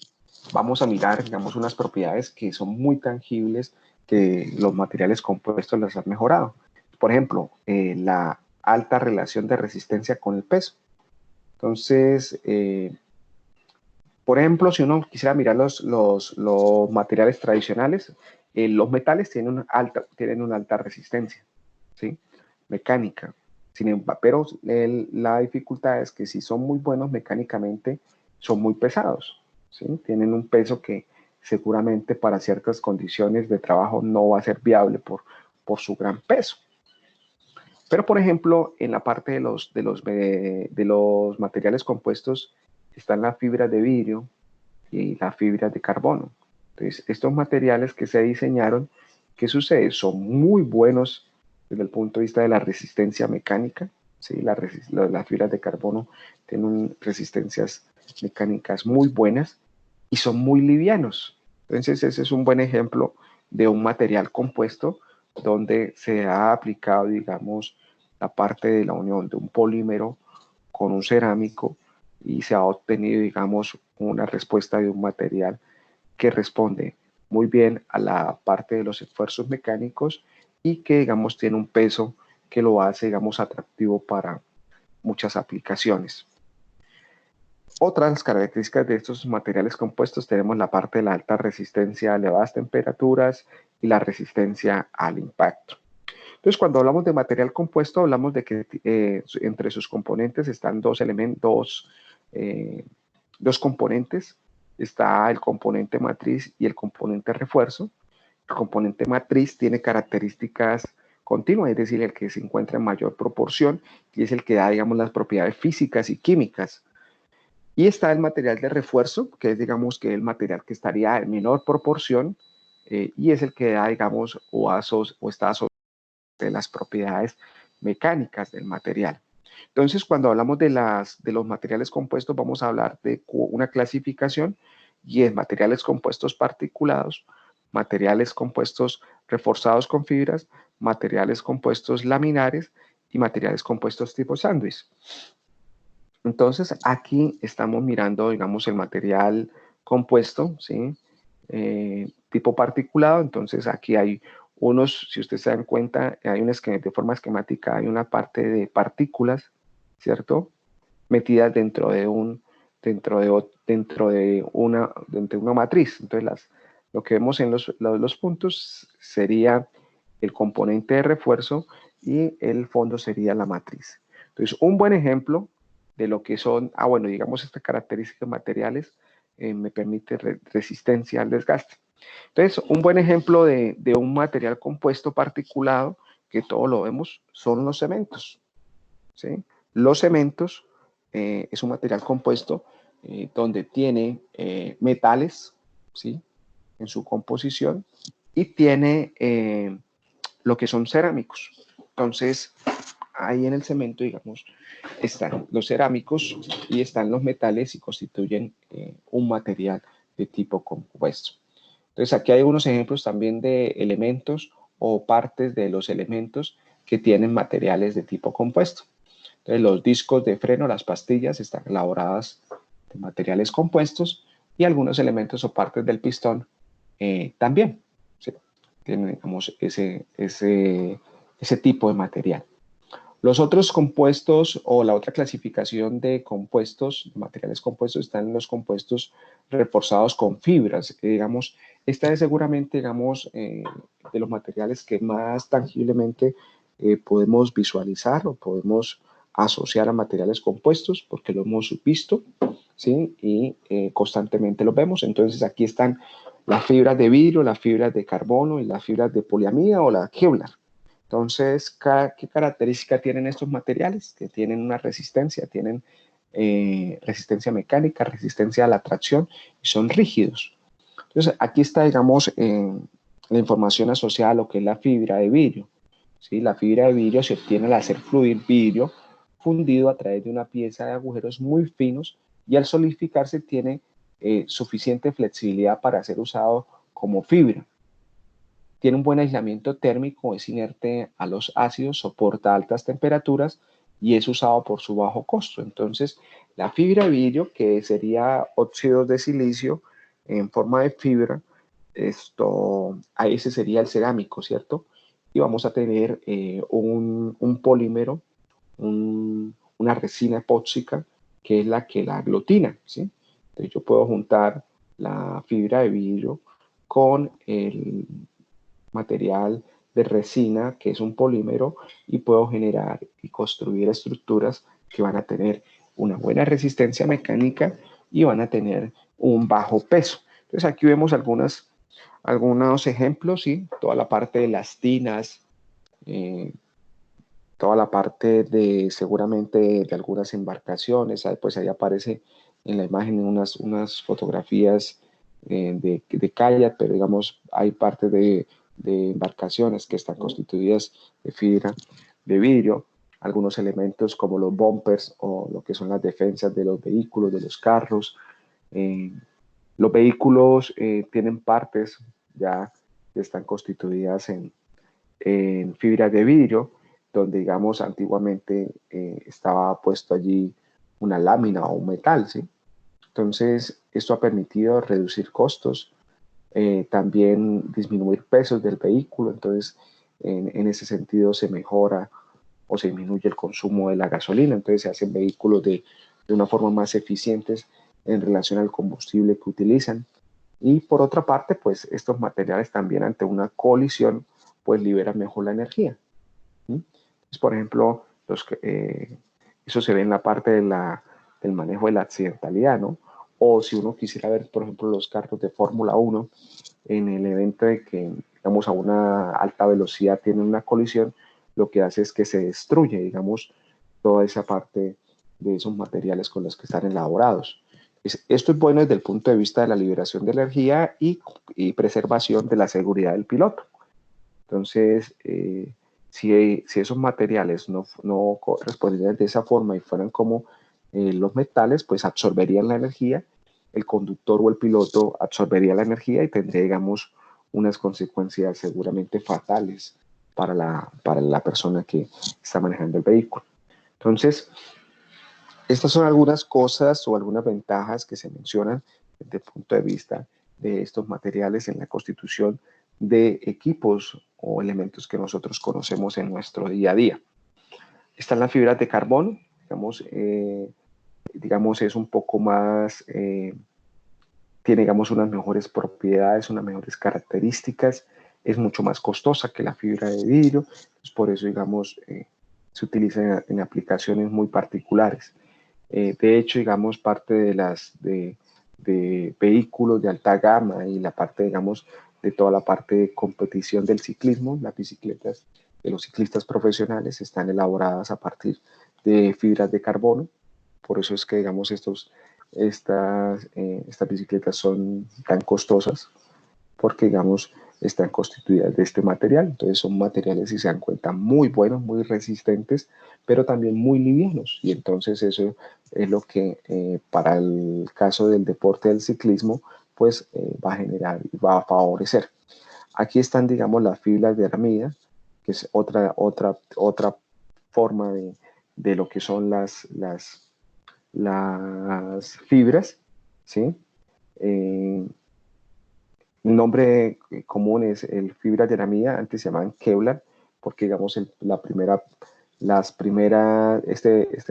vamos a mirar, digamos, unas propiedades que son muy tangibles que los materiales compuestos las han mejorado. Por ejemplo, la alta relación de resistencia con el peso. Entonces, por ejemplo, si uno quisiera mirar los materiales tradicionales, los metales tienen una alta resistencia, ¿sí? Mecánica. Sin embargo, pero la dificultad es que si son muy buenos mecánicamente, son muy pesados, ¿sí? Tienen un peso que seguramente para ciertas condiciones de trabajo no va a ser viable por su gran peso. Pero, por ejemplo, en la parte de los materiales compuestos están las fibras de vidrio y las fibras de carbono. Entonces, estos materiales que se diseñaron, ¿qué sucede? Son muy buenos desde el punto de vista de la resistencia mecánica. ¿Sí? Las fibras de carbono tienen resistencias mecánicas muy buenas y son muy livianos. Entonces, ese es un buen ejemplo de un material compuesto donde se ha aplicado, digamos, la parte de la unión de un polímero con un cerámico y se ha obtenido, digamos, una respuesta de un material que responde muy bien a la parte de los esfuerzos mecánicos y que, digamos, tiene un peso que lo hace, digamos, atractivo para muchas aplicaciones. Otras características de estos materiales compuestos tenemos la parte de la alta resistencia a elevadas temperaturas y la resistencia al impacto. Entonces, cuando hablamos de material compuesto, hablamos de que entre sus componentes están dos componentes. Está el componente matriz y el componente refuerzo. El componente matriz tiene características continua, es decir, el que se encuentra en mayor proporción y es el que da, digamos, las propiedades físicas y químicas. Y está el material de refuerzo, que es, digamos, que el material que estaría en menor proporción y es el que da, digamos, o está asociado a las propiedades mecánicas del material. Entonces, cuando hablamos de los materiales compuestos, vamos a hablar de una clasificación y es materiales compuestos particulados, materiales compuestos reforzados con fibras, materiales compuestos laminares y materiales compuestos tipo sándwich. Entonces, aquí estamos mirando, digamos, el material compuesto, ¿sí? Tipo particulado. Entonces, aquí hay unos, si ustedes se dan cuenta, hay de forma esquemática, hay una parte de partículas, ¿cierto? Metidas dentro de una matriz. Entonces, lo que vemos en los puntos sería el componente de refuerzo y el fondo sería la matriz. Entonces, un buen ejemplo de lo que son, bueno, digamos, estas características materiales me permite resistencia al desgaste. Entonces, un buen ejemplo de un material compuesto particulado, que todos lo vemos, son los cementos, ¿sí? Los cementos es un material compuesto donde tiene metales, ¿sí? En su composición y tiene lo que son cerámicos. Entonces, ahí en el cemento, digamos, están los cerámicos y están los metales y constituyen un material de tipo compuesto. Entonces, aquí hay unos ejemplos también de elementos o partes de los elementos que tienen materiales de tipo compuesto. Entonces, los discos de freno, las pastillas, están elaboradas de materiales compuestos y algunos elementos o partes del pistón también, ¿sí? Tienen, digamos, ese tipo de material. Los otros compuestos o la otra clasificación de compuestos, materiales compuestos, están en los compuestos reforzados con fibras. Digamos, esta es seguramente, digamos, de los materiales que más tangiblemente podemos visualizar o podemos asociar a materiales compuestos porque lo hemos visto, ¿sí? Y constantemente lo vemos. Entonces, aquí están las fibras de vidrio, las fibras de carbono y las fibras de poliamida o la Kevlar. Entonces, ¿qué característica tienen estos materiales? Que tienen una resistencia, tienen resistencia mecánica, resistencia a la tracción y son rígidos. Entonces, aquí está, digamos, la información asociada a lo que es la fibra de vidrio. ¿Sí? La fibra de vidrio se obtiene al hacer fluir vidrio fundido a través de una pieza de agujeros muy finos y al solidificarse tiene suficiente flexibilidad para ser usado como fibra. Tiene un buen aislamiento térmico, es inerte a los ácidos, soporta altas temperaturas y es usado por su bajo costo. Entonces, la fibra de vidrio, que sería óxido de silicio en forma de fibra, ese sería el cerámico, ¿cierto? Y vamos a tener un polímero, una resina epóxica, que es la que la aglutina, ¿sí? Entonces, yo puedo juntar la fibra de vidrio con el material de resina, que es un polímero, y puedo generar y construir estructuras que van a tener una buena resistencia mecánica y van a tener un bajo peso. Entonces aquí vemos algunos ejemplos, ¿sí? Toda la parte de las tinas, toda la parte de seguramente de algunas embarcaciones, pues ahí aparece en la imagen unas fotografías de kayak, pero digamos hay parte de embarcaciones que están constituidas de fibra de vidrio, algunos elementos como los bumpers o lo que son las defensas de los vehículos, de los carros. Los vehículos tienen partes ya que están constituidas en fibra de vidrio, donde digamos antiguamente estaba puesto allí una lámina o un metal, ¿sí? Entonces, esto ha permitido reducir costos, también disminuir pesos del vehículo, entonces en ese sentido se mejora o se disminuye el consumo de la gasolina, entonces se hacen vehículos de una forma más eficientes en relación al combustible que utilizan. Y por otra parte, pues estos materiales también ante una colisión, pues liberan mejor la energía. ¿Sí? Entonces, por ejemplo, eso se ve en la parte del manejo de la accidentalidad, ¿no? O si uno quisiera ver, por ejemplo, los carros de Fórmula 1, en el evento de que digamos, a una alta velocidad tienen una colisión, lo que hace es que se destruye, digamos, toda esa parte de esos materiales con los que están elaborados. Esto es bueno desde el punto de vista de la liberación de energía y preservación de la seguridad del piloto. Entonces, si esos materiales no correspondieran de esa forma y fueran como los metales, pues absorberían la energía, el conductor o el piloto absorbería la energía y tendría, digamos, unas consecuencias seguramente fatales para la persona que está manejando el vehículo. Entonces, estas son algunas cosas o algunas ventajas que se mencionan desde el punto de vista de estos materiales en la constitución de equipos o elementos que nosotros conocemos en nuestro día a día. Están las fibras de carbono, digamos es un poco más, tiene digamos unas mejores propiedades, unas mejores características, es mucho más costosa que la fibra de vidrio, pues por eso digamos se utiliza en aplicaciones muy particulares. De hecho, digamos, parte de vehículos de alta gama y la parte, digamos, de toda la parte de competición del ciclismo, las bicicletas de los ciclistas profesionales están elaboradas a partir de fibras de carbono. Por eso es que, digamos, estas bicicletas son tan costosas, porque, digamos, están constituidas de este material. Entonces son materiales, si se dan cuenta, muy buenos, muy resistentes, pero también muy livianos. Y entonces eso es lo que para el caso del deporte del ciclismo, pues va a generar y va a favorecer. Aquí están, digamos, las fibras de aramida, que es otra forma de lo que son las fibras, ¿sí? El nombre común es el fibra de aramida, antes se llamaban Kevlar, porque digamos este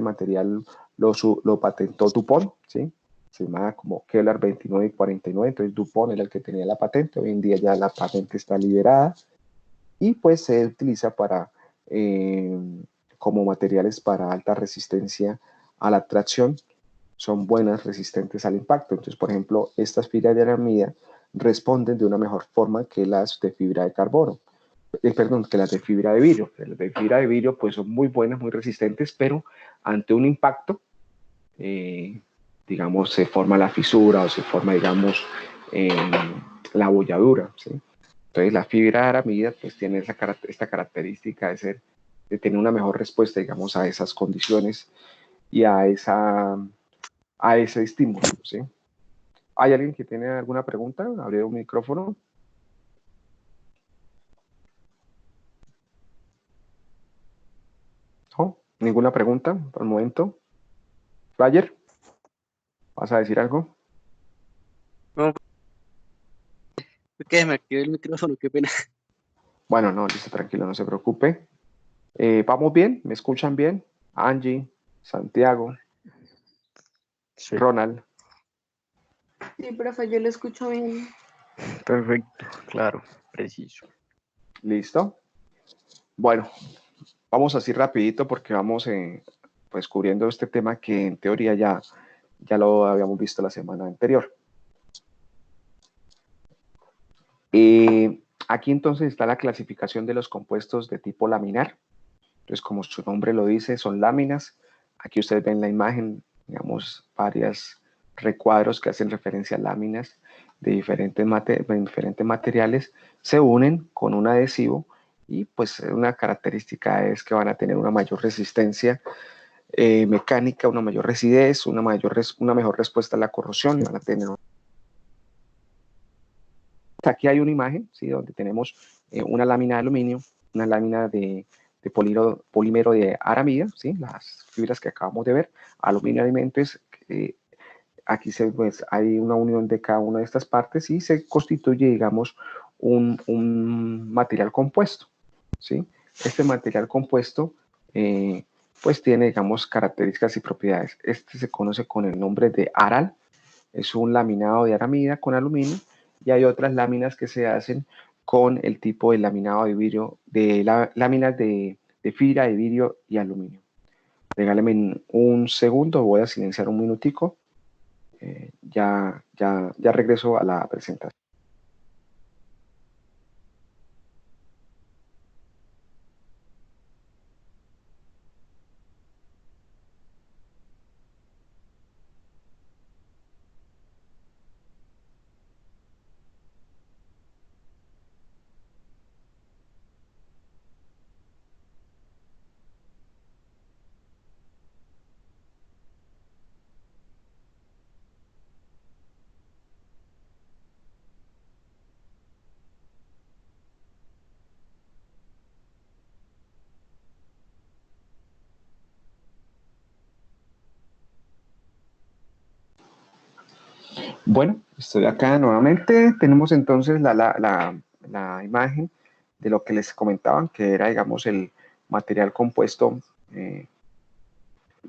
material lo patentó DuPont, ¿sí? Se llamaba como Kevlar 29 y 49, entonces DuPont era el que tenía la patente, hoy en día ya la patente está liberada y pues se utiliza como materiales para alta resistencia a la tracción, son buenas, resistentes al impacto. Entonces, por ejemplo, estas fibras de aramida responden de una mejor forma que las de fibra de carbono. Perdón, que las de fibra de vidrio. Las de fibra de vidrio pues son muy buenas, muy resistentes, pero ante un impacto, digamos, se forma la fisura o se forma, digamos, la bolladura, ¿sí? Entonces la fibra de aramida pues tiene esta característica de tener una mejor respuesta, digamos, a esas condiciones y a ese estímulo, ¿sí? ¿Hay alguien que tiene alguna pregunta? Abre un micrófono. ¿No? ¿Ninguna pregunta por el momento? Roger, ¿vas a decir algo? No, ¿qué? Me activé el micrófono, qué pena. Bueno, no, listo, tranquilo, no se preocupe. ¿Vamos bien? ¿Me escuchan bien? Angie, Santiago, Sí, Ronald. Sí, profe, yo lo escucho bien. perfecto, claro, preciso. ¿Listo? Bueno, vamos así rapidito porque vamos pues cubriendo este tema que en teoría ya lo habíamos visto la semana anterior. Aquí entonces está la clasificación de los compuestos de tipo laminar. Entonces, como su nombre lo dice, son láminas. Aquí ustedes ven la imagen, digamos, varios recuadros que hacen referencia a láminas de diferentes materiales, se unen con un adhesivo y pues una característica es que van a tener una mayor resistencia mecánica, una mayor rigidez, una mejor respuesta a la corrosión, van a tener. Aquí hay una imagen, ¿sí? Donde tenemos una lámina de aluminio, una lámina de polímero de aramida, ¿sí? Las fibras que acabamos de ver, aluminio alimentos, aquí pues, hay una unión de cada una de estas partes y se constituye, digamos, un material compuesto, ¿sí? Este material compuesto pues tiene, digamos, características y propiedades. Este se conoce con el nombre de aral, es un laminado de aramida con aluminio, y hay otras láminas que se hacen con el tipo de laminado de vidrio, láminas de fibra de vidrio y aluminio. Regáleme un segundo, voy a silenciar un minutico. Ya regreso a la presentación. Bueno, estoy acá nuevamente. Tenemos entonces la imagen de lo que les comentaban, que era, digamos, el material compuesto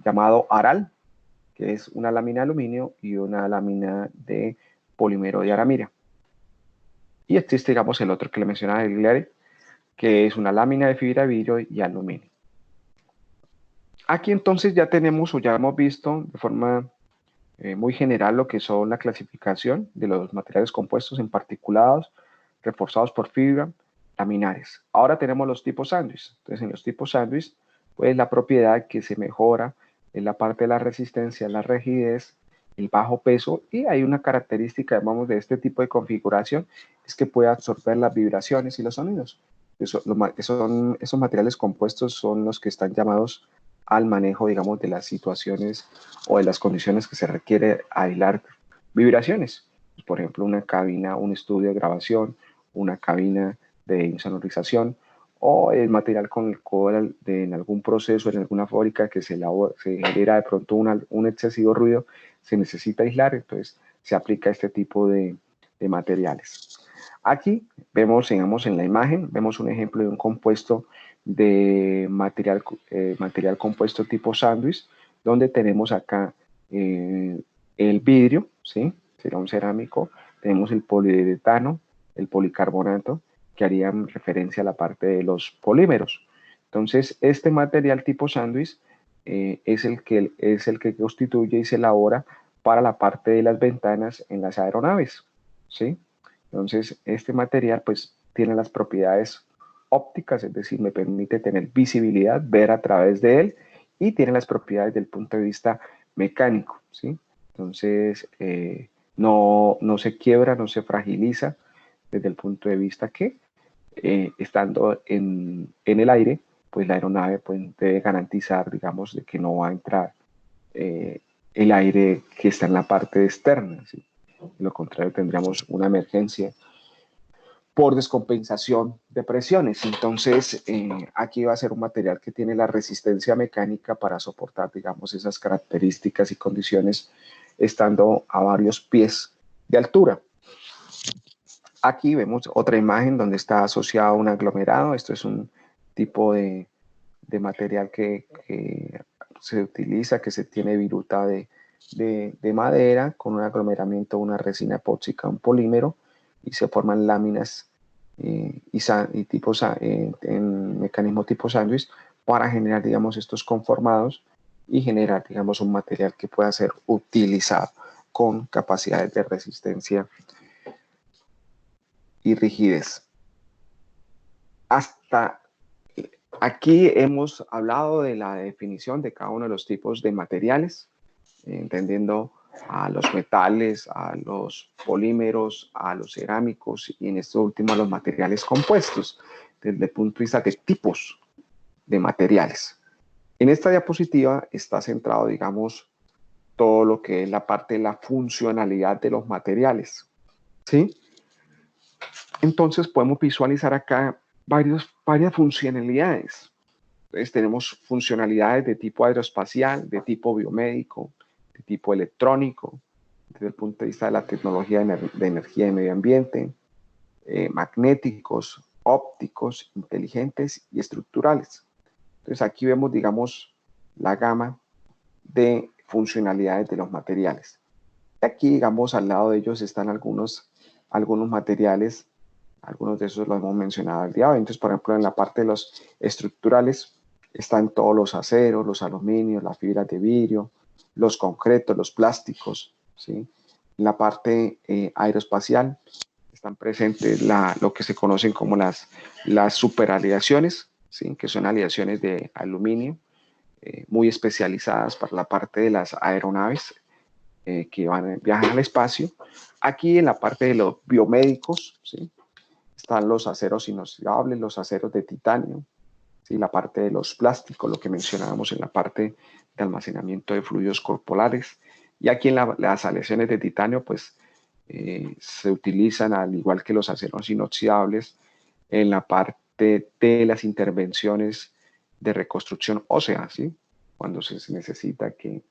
llamado aral, que es una lámina de aluminio y una lámina de polímero de aramida. Y existe, digamos, el otro que le mencionaba, el glare, que es una lámina de fibra de vidrio y aluminio. Aquí entonces ya tenemos o ya hemos visto de forma muy general lo que son la clasificación de los materiales compuestos en particulados, reforzados por fibra, laminares. Ahora tenemos los tipos sándwich. Entonces en los tipos sándwich, pues la propiedad que se mejora es la parte de la resistencia, la rigidez, el bajo peso, y hay una característica, digamos, de este tipo de configuración, es que puede absorber las vibraciones y los sonidos. Esos materiales compuestos son los que están llamados al manejo, digamos, de las situaciones o de las condiciones que se requiere aislar vibraciones. Por ejemplo, una cabina, un estudio de grabación, una cabina de insonorización, o el material con el cual en algún proceso, en alguna fábrica que se genera de pronto un excesivo ruido, se necesita aislar, entonces se aplica este tipo de materiales. Aquí vemos, digamos, en la imagen, vemos un ejemplo de un compuesto de material compuesto tipo sándwich, donde tenemos acá el vidrio, ¿sí? Será un cerámico, tenemos el poliuretano, el policarbonato, que harían referencia a la parte de los polímeros. Entonces, este material tipo sándwich es el que constituye y se elabora para la parte de las ventanas en las aeronaves, ¿sí? Entonces, este material pues tiene las propiedades ópticas, es decir, me permite tener visibilidad, ver a través de él, y tiene las propiedades del punto de vista mecánico, ¿sí? Entonces, no se quiebra, no se fragiliza desde el punto de vista que, estando en el aire, pues la aeronave pues, debe garantizar, digamos, de que no va a entrar el aire que está en la parte externa, ¿sí? De lo contrario, tendríamos una emergencia por descompensación de presiones. Entonces, aquí va a ser un material que tiene la resistencia mecánica para soportar, digamos, esas características y condiciones estando a varios pies de altura. Aquí vemos otra imagen donde está asociado un aglomerado. Esto es un tipo de material que se utiliza, que se tiene viruta de madera con un aglomeramiento, una resina epóxica, un polímero, y se forman láminas y tipos en mecanismo tipo sándwich para generar, digamos, estos conformados y generar, digamos, un material que pueda ser utilizado con capacidades de resistencia y rigidez. Hasta aquí hemos hablado de la definición de cada uno de los tipos de materiales, entendiendo a los metales, a los polímeros, a los cerámicos y en esto último a los materiales compuestos, desde el punto de vista de tipos de materiales. En esta diapositiva está centrado, digamos, todo lo que es la parte de la funcionalidad de los materiales, ¿sí? Entonces podemos visualizar acá varias funcionalidades. Entonces tenemos funcionalidades de tipo aeroespacial, de tipo biomédico, de tipo electrónico, desde el punto de vista de la tecnología de energía y medio ambiente, magnéticos, ópticos, inteligentes y estructurales. Entonces aquí vemos, digamos, la gama de funcionalidades de los materiales. Aquí, digamos, al lado de ellos están algunos materiales, algunos de esos los hemos mencionado al día de hoy. Entonces, por ejemplo, en la parte de los estructurales están todos los aceros, los aluminios, las fibras de vidrio, los concretos, los plásticos, ¿sí? En la parte aeroespacial están presentes lo que se conocen como las superaleaciones, ¿sí? Que son aleaciones de aluminio muy especializadas para la parte de las aeronaves que viajan al espacio. Aquí en la parte de los biomédicos, ¿sí? Están los aceros inoxidables, los aceros de titanio, ¿sí? La parte de los plásticos, lo que mencionábamos en la parte de almacenamiento de fluidos corporales. Y aquí en las aleaciones de titanio, pues se utilizan, al igual que los aceros inoxidables, en la parte de las intervenciones de reconstrucción ósea, ¿sí? Cuando se necesita que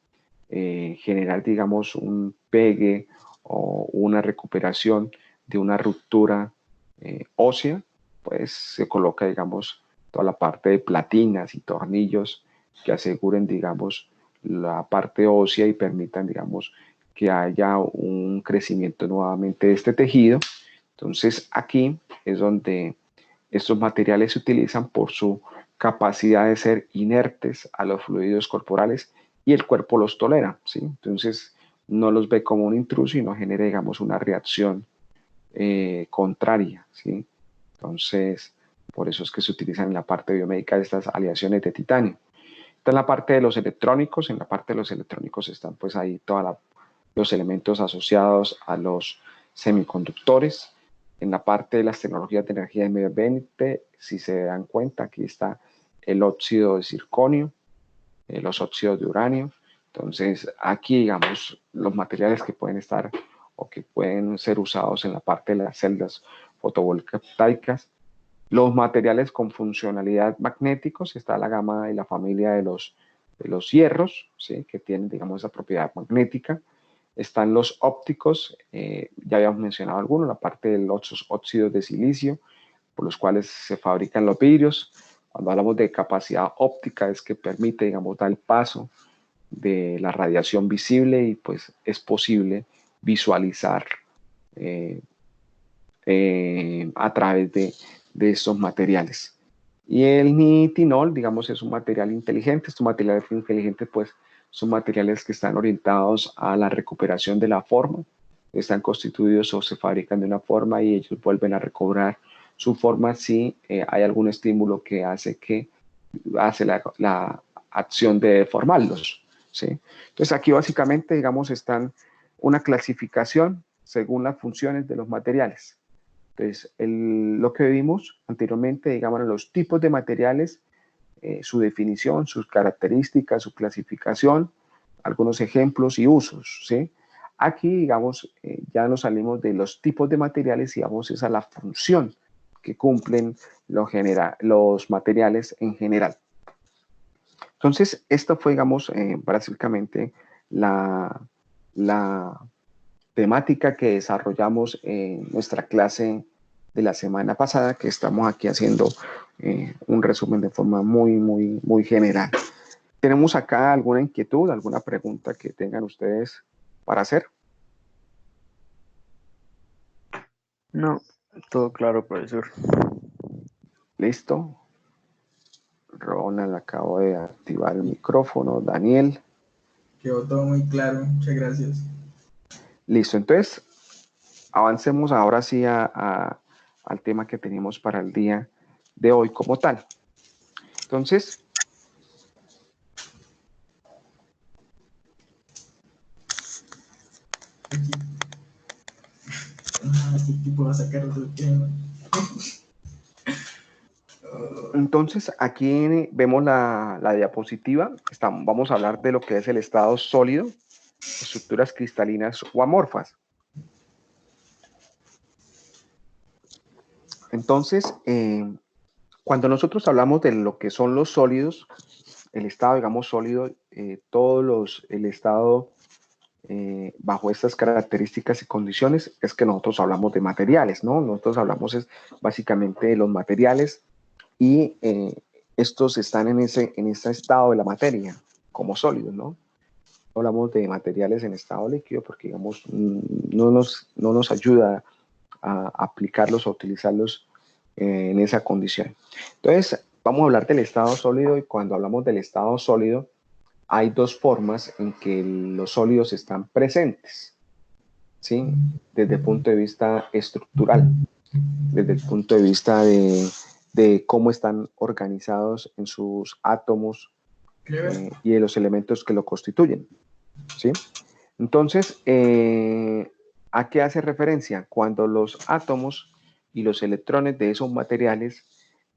generar, digamos, un pegue o una recuperación de una ruptura ósea, pues se coloca, digamos, toda la parte de platinas y tornillos que aseguren, digamos, la parte ósea y permitan, digamos, que haya un crecimiento nuevamente de este tejido. Entonces aquí es donde estos materiales se utilizan por su capacidad de ser inertes a los fluidos corporales y el cuerpo los tolera, ¿sí? Entonces no los ve como un intruso y no genera, digamos, una reacción contraria, ¿sí? Entonces, por eso es que se utilizan en la parte biomédica estas aleaciones de titanio. Está en la parte de los electrónicos. En la parte de los electrónicos están pues ahí todos los elementos asociados a los semiconductores. En la parte de las tecnologías de energía y medio ambiente, si se dan cuenta, aquí está el óxido de circonio, los óxidos de uranio. Entonces, aquí, digamos, los materiales que pueden estar o que pueden ser usados en la parte de las celdas fotovoltaicas. Los materiales con funcionalidad magnéticos, está la gama y la familia de los hierros, ¿sí? Que tienen, digamos, esa propiedad magnética. Están los ópticos, ya habíamos mencionado algunos, la parte de los óxidos de silicio, por los cuales se fabrican los vidrios. Cuando hablamos de capacidad óptica es que permite, digamos, dar el paso de la radiación visible y pues es posible visualizar a través de estos materiales. Y el nitinol, digamos, es un material inteligente. Estos materiales inteligentes, pues, son materiales que están orientados a la recuperación de la forma. Están constituidos o se fabrican de una forma y ellos vuelven a recobrar su forma si hay algún estímulo que hace la acción de deformarlos, ¿sí? Entonces, aquí básicamente, digamos, están una clasificación según las funciones de los materiales. Entonces, lo que vimos anteriormente, digamos, los tipos de materiales, su definición, sus características, su clasificación, algunos ejemplos y usos, ¿sí? Aquí, digamos, ya nos salimos de los tipos de materiales y vamos a la función que cumplen los materiales en general. Entonces, esta fue, digamos, básicamente la temática que desarrollamos en nuestra clase de la semana pasada, que estamos aquí haciendo un resumen de forma muy general. ¿Tenemos acá alguna inquietud, alguna pregunta que tengan ustedes para hacer? No, todo claro, profesor. ¿Listo? Ronald, acabo de activar el micrófono. Daniel. Quedó todo muy claro, muchas gracias. Listo, entonces avancemos ahora sí al tema que tenemos para el día de hoy como tal. Entonces, Aquí puedo sacar otro tema. Entonces, aquí vemos la diapositiva. Vamos a hablar de lo que es el estado sólido, estructuras cristalinas o amorfas. Entonces, cuando nosotros hablamos de lo que son los sólidos, el estado, digamos, sólido, el estado bajo estas características y condiciones, es que nosotros hablamos de materiales, ¿no? Nosotros hablamos básicamente de los materiales y estos están en ese estado de la materia como sólidos, ¿no? Hablamos de materiales en estado líquido porque, digamos, no nos ayuda a aplicarlos o utilizarlos en esa condición. Entonces, vamos a hablar del estado sólido y cuando hablamos del estado sólido, hay dos formas en que los sólidos están presentes, ¿sí? Desde el punto de vista estructural, desde el punto de vista de cómo están organizados en sus átomos y de los elementos que lo constituyen, ¿sí? Entonces, ¿a qué hace referencia? Cuando los átomos y los electrones de esos materiales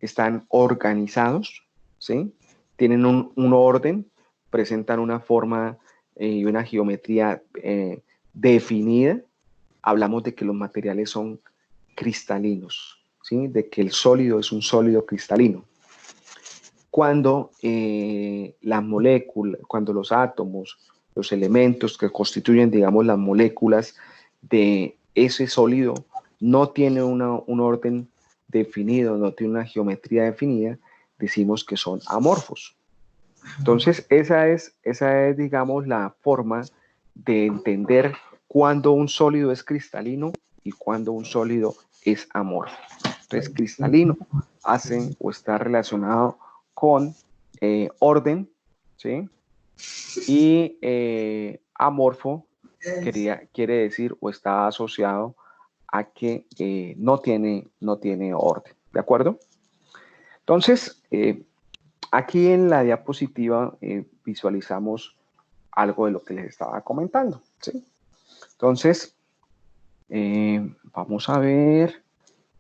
están organizados, ¿sí? Tienen un orden, presentan una forma y una geometría definida. Hablamos de que los materiales son cristalinos, ¿sí? De que el sólido es un sólido cristalino. Cuando las moléculas, cuando los átomos, los elementos que constituyen, digamos, las moléculas de ese sólido no tiene un orden definido, no tiene una geometría definida, decimos que son amorfos. Entonces, esa es, digamos, la forma de entender cuándo un sólido es cristalino y cuándo un sólido es amorfo. Entonces, cristalino hace o está relacionado con orden, ¿sí? Y amorfo quiere decir o está asociado a que no tiene orden, ¿de acuerdo? Entonces, aquí en la diapositiva visualizamos algo de lo que les estaba comentando, ¿sí? Entonces, vamos a ver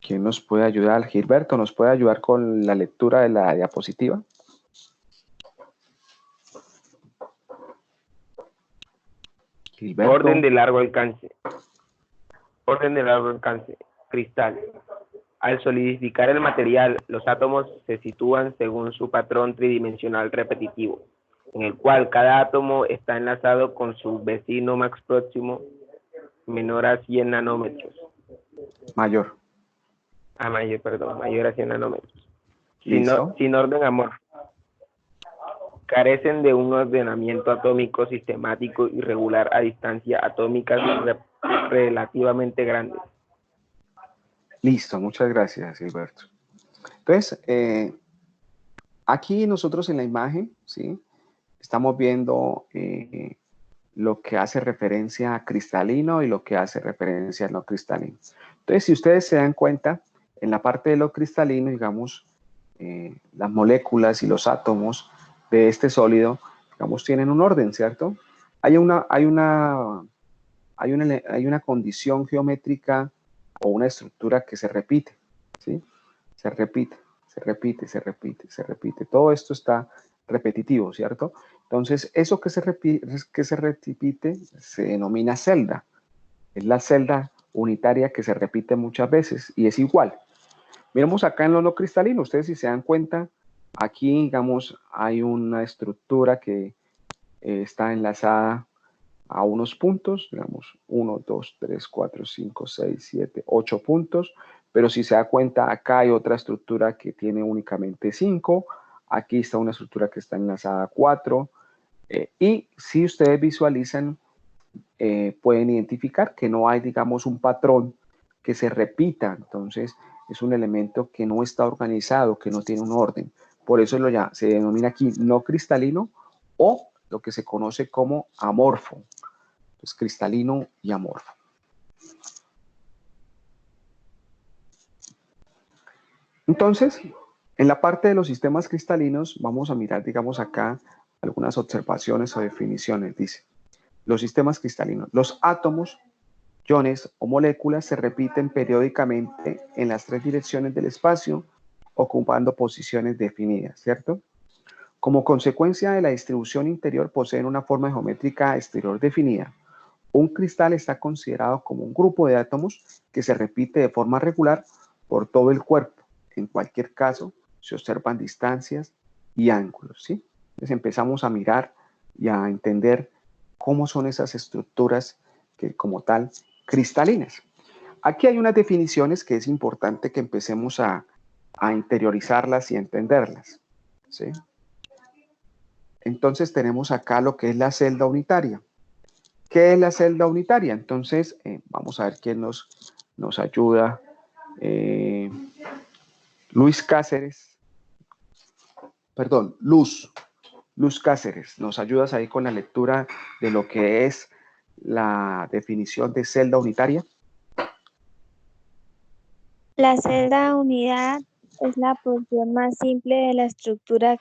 quién nos puede ayudar. Gilberto, ¿nos puede ayudar con la lectura de la diapositiva? Gilberto. Orden de largo alcance. Orden de largo alcance. Cristal. Al solidificar el material, los átomos se sitúan según su patrón tridimensional repetitivo, en el cual cada átomo está enlazado con su vecino más próximo, menor a 100 nanómetros. Mayor. Mayor a 100 nanómetros. Listo. Sin orden amorfo. Carecen de un ordenamiento atómico sistemático y regular a distancias atómicas relativamente grandes. Listo, muchas gracias, Gilberto. Entonces, aquí nosotros en la imagen, ¿sí? Estamos viendo lo que hace referencia a cristalino y lo que hace referencia a no cristalino. Entonces, si ustedes se dan cuenta, en la parte de lo cristalino, digamos, las moléculas y los átomos de este sólido, digamos, tienen un orden, ¿cierto? Hay una condición geométrica o una estructura que se repite, ¿sí? Se repite. Todo esto está repetitivo, ¿cierto? Entonces, eso que se repite se denomina celda. Es la celda unitaria que se repite muchas veces y es igual. Miremos acá en lo no cristalino. Ustedes si se dan cuenta, aquí, digamos, hay una estructura que está enlazada a unos puntos, digamos, 1, 2, 3, 4, 5, 6, 7, 8 puntos, pero si se da cuenta, acá hay otra estructura que tiene únicamente 5, aquí está una estructura que está enlazada a 4, y si ustedes visualizan, pueden identificar que no hay, digamos, un patrón que se repita, entonces es un elemento que no está organizado, que no tiene un orden, por eso se denomina aquí no cristalino o lo que se conoce como amorfo. Entonces, cristalino y amorfo. Entonces, en la parte de los sistemas cristalinos, vamos a mirar, digamos, acá algunas observaciones o definiciones. Dice, los sistemas cristalinos, los átomos, iones o moléculas se repiten periódicamente en las 3 direcciones del espacio, ocupando posiciones definidas, ¿cierto? Como consecuencia de la distribución interior, poseen una forma geométrica exterior definida. Un cristal está considerado como un grupo de átomos que se repite de forma regular por todo el cuerpo. En cualquier caso, se observan distancias y ángulos, ¿sí? Entonces empezamos a mirar y a entender cómo son esas estructuras que como tal cristalinas. Aquí hay unas definiciones que es importante que empecemos a interiorizarlas y entenderlas, ¿sí? Entonces tenemos acá lo que es la celda unitaria. ¿Qué es la celda unitaria? Entonces, vamos a ver quién nos ayuda. Luz Cáceres, ¿nos ayudas ahí con la lectura de lo que es la definición de celda unitaria? La celda unidad es la porción más simple de la estructura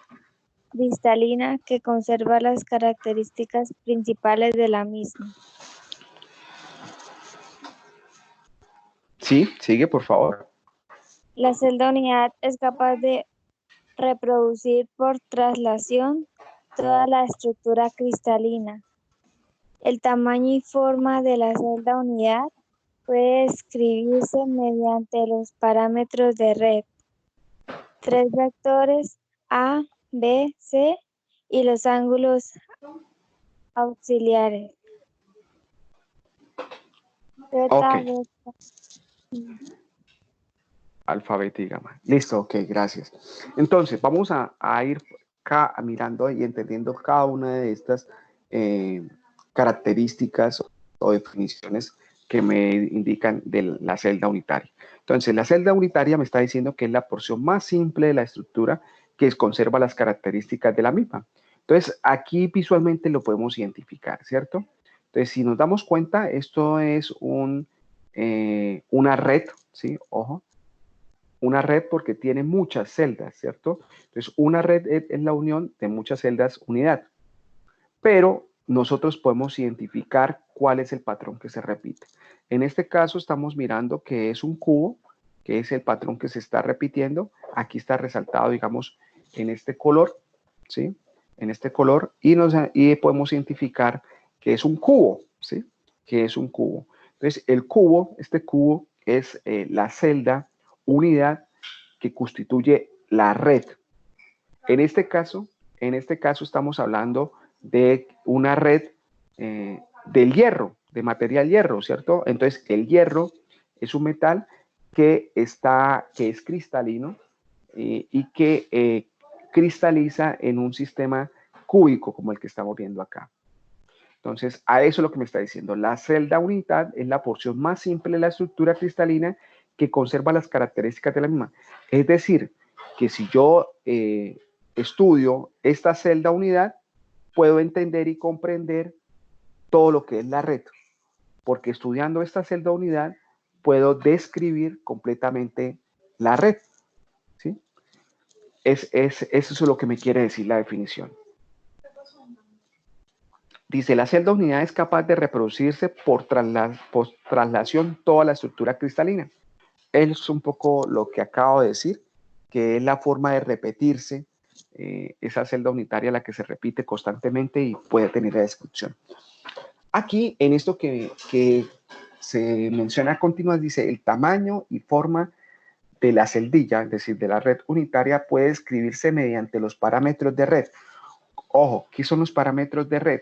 cristalina que conserva las características principales de la misma. Sí, sigue, por favor. La celda unidad es capaz de reproducir por traslación toda la estructura cristalina. El tamaño y forma de la celda unidad puede describirse mediante los parámetros de red, 3 vectores A, B, C y los ángulos auxiliares. Beta, Ok. beta. Alfa, beta y gamma. Listo, ok, gracias. Entonces, vamos a ir mirando y entendiendo cada una de estas características o definiciones que me indican de la celda unitaria. Entonces, la celda unitaria me está diciendo que es la porción más simple de la estructura que conserva las características de la misma. Entonces, aquí visualmente lo podemos identificar, ¿cierto? Entonces, si nos damos cuenta, esto es una red, ¿sí? Ojo. Una red porque tiene muchas celdas, ¿cierto? Entonces, una red es la unión de muchas celdas unidad. Pero nosotros podemos identificar cuál es el patrón que se repite. En este caso, estamos mirando que es un cubo, que es el patrón que se está repitiendo. Aquí está resaltado, digamos, en este color, ¿sí? En este color. Y podemos identificar que es un cubo, ¿sí? Que es un cubo. Entonces, el cubo, este cubo es la celda unidad que constituye la red. En este caso estamos hablando de una red del hierro, de material hierro, ¿cierto? Entonces, el hierro es un metal que es cristalino y que cristaliza en un sistema cúbico como el que estamos viendo acá. Entonces, a eso es lo que me está diciendo. La celda unidad es la porción más simple de la estructura cristalina que conserva las características de la misma. Es decir, que si yo estudio esta celda unidad, puedo entender y comprender todo lo que es la red. Porque estudiando esta celda unidad, puedo describir completamente la red. ¿Sí? Eso es lo que me quiere decir la definición. Dice, la celda unidad es capaz de reproducirse por traslación toda la estructura cristalina. Es un poco lo que acabo de decir, que es la forma de repetirse esa celda unitaria la que se repite constantemente y puede tener la descripción. Aquí, en esto que se menciona a continuación, dice, el tamaño y forma de la celdilla, es decir, de la red unitaria, puede describirse mediante los parámetros de red. Ojo, ¿qué son los parámetros de red?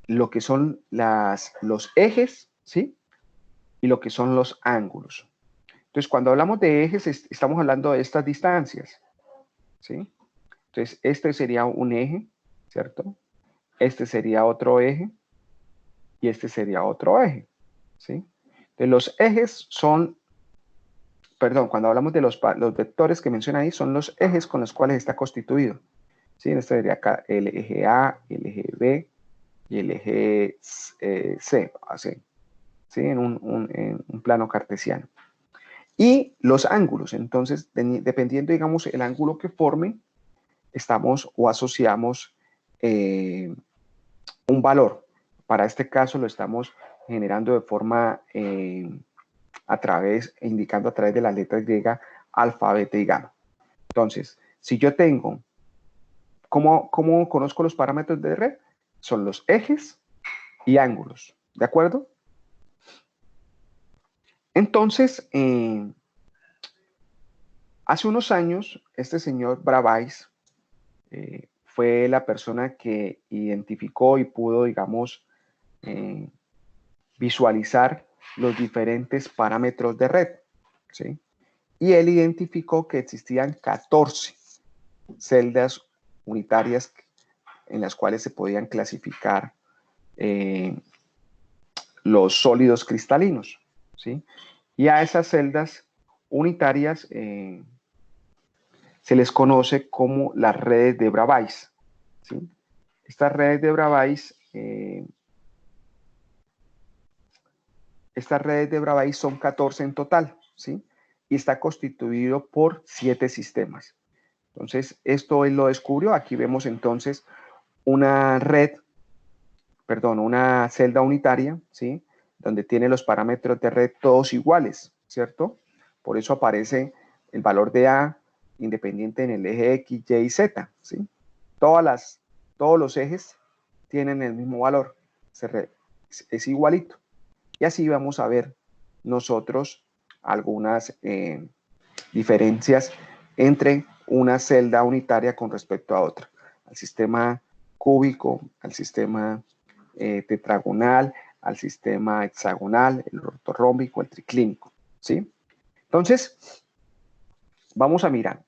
Lo que son los ejes, ¿sí? Y lo que son los ángulos. Entonces, cuando hablamos de ejes, estamos hablando de estas distancias, ¿sí? Entonces, este sería un eje, ¿cierto? Este sería otro eje y este sería otro eje, ¿sí? Entonces, los ejes son, perdón, cuando hablamos de los vectores que menciona ahí, son los ejes con los cuales está constituido, ¿sí? Este sería acá el eje A, el eje B, y el eje C, así, ¿sí? En un plano cartesiano. Y los ángulos, entonces, dependiendo, digamos, el ángulo que forme, estamos o asociamos un valor. Para este caso lo estamos generando de forma, indicando a través de las letras griegas alfa, beta y gamma. Entonces, si yo tengo, ¿cómo conozco los parámetros de red? Son los ejes y ángulos, ¿de acuerdo? Entonces, hace unos años, este señor Bravais fue la persona que identificó y pudo, digamos, visualizar los diferentes parámetros de red, ¿sí? Y él identificó que existían 14 celdas unitarias en las cuales se podían clasificar los sólidos cristalinos, ¿sí? Y a esas celdas unitarias se les conoce como las redes de Bravais, ¿sí? Estas redes de Bravais, son 14 en total, ¿sí? Y está constituido por 7 sistemas. Entonces, esto él lo descubrió. Aquí vemos entonces una celda unitaria, ¿sí? Donde tiene los parámetros de red todos iguales, ¿cierto? Por eso aparece el valor de A independiente en el eje X, Y y Z, ¿sí? Todos los ejes tienen el mismo valor, es igualito. Y así vamos a ver nosotros algunas diferencias entre una celda unitaria con respecto a otra. Al sistema cúbico, al sistema tetragonal, al sistema hexagonal, el ortorrómbico, el triclínico, ¿sí? Entonces, vamos a mirar.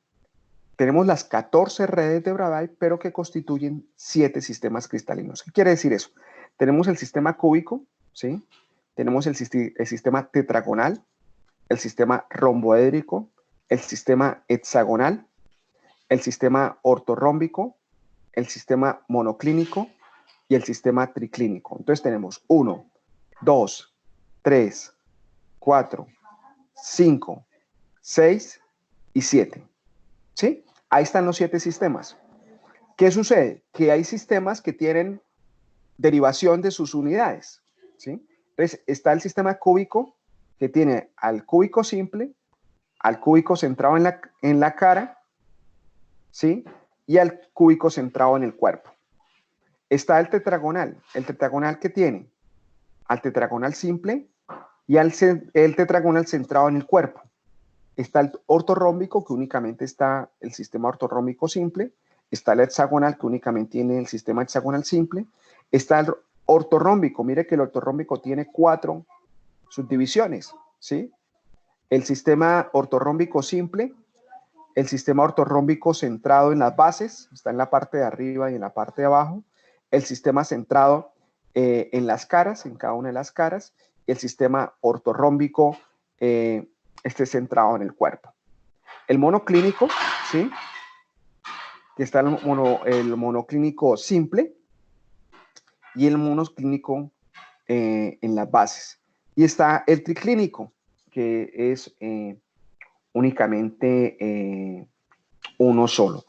Tenemos las 14 redes de Bravais, pero que constituyen 7 sistemas cristalinos. ¿Qué quiere decir eso? Tenemos el sistema cúbico, ¿sí? Tenemos el sistema tetragonal, el sistema romboédrico, el sistema hexagonal, el sistema ortorrómbico, el sistema monoclínico y el sistema triclínico. Entonces tenemos 1, 2, 3, 4, 5, 6 y 7. ¿Sí? Ahí están los 7 sistemas. ¿Qué sucede? Que hay sistemas que tienen derivación de sus unidades. ¿Sí? Entonces está el sistema cúbico, que tiene al cúbico simple, al cúbico centrado en la cara, ¿sí? Y al cúbico centrado en el cuerpo. Está el tetragonal que tiene al tetragonal simple y el tetragonal centrado en el cuerpo. Está el ortorrómbico, que únicamente está el sistema ortorrómbico simple. Está el hexagonal, que únicamente tiene el sistema hexagonal simple. Está el ortorrómbico. Mire que el ortorrómbico tiene 4 subdivisiones, ¿sí? El sistema ortorrómbico simple, el sistema ortorrómbico centrado en las bases, está en la parte de arriba y en la parte de abajo, el sistema centrado en las caras, en cada una de las caras, y el sistema ortorrómbico centrado en el cuerpo. El monoclínico, ¿sí? Que está el monoclínico simple y el monoclínico en las bases. Y está el triclínico, que es únicamente uno solo.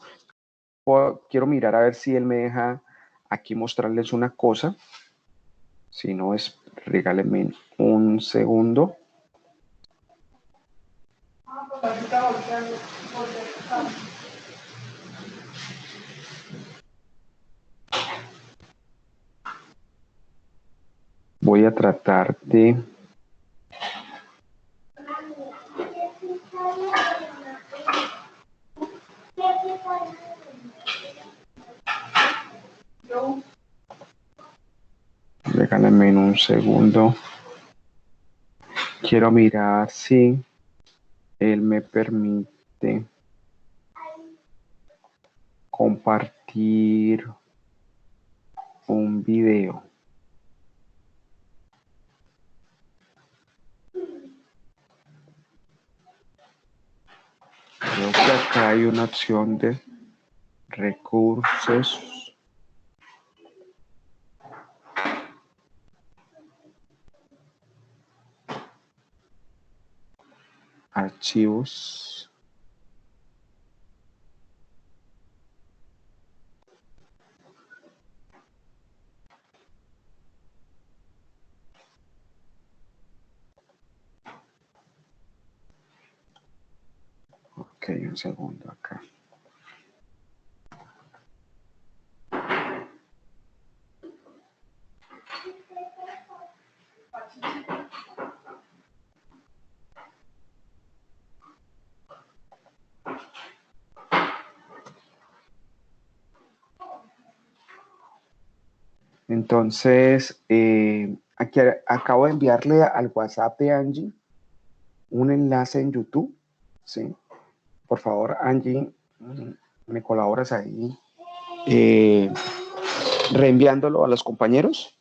Quiero mirar a ver si él me deja aquí mostrarles una cosa. Si no, regálenme un segundo. Voy a tratar de... Regálenme un segundo. Quiero mirar si él me permite compartir un video. Creo que acá hay una opción de recursos. Archivos. Ok, un segundo acá. Entonces, aquí acabo de enviarle al WhatsApp de Angie un enlace en YouTube, ¿sí? Por favor, Angie, ¿me colaboras ahí reenviándolo a los compañeros?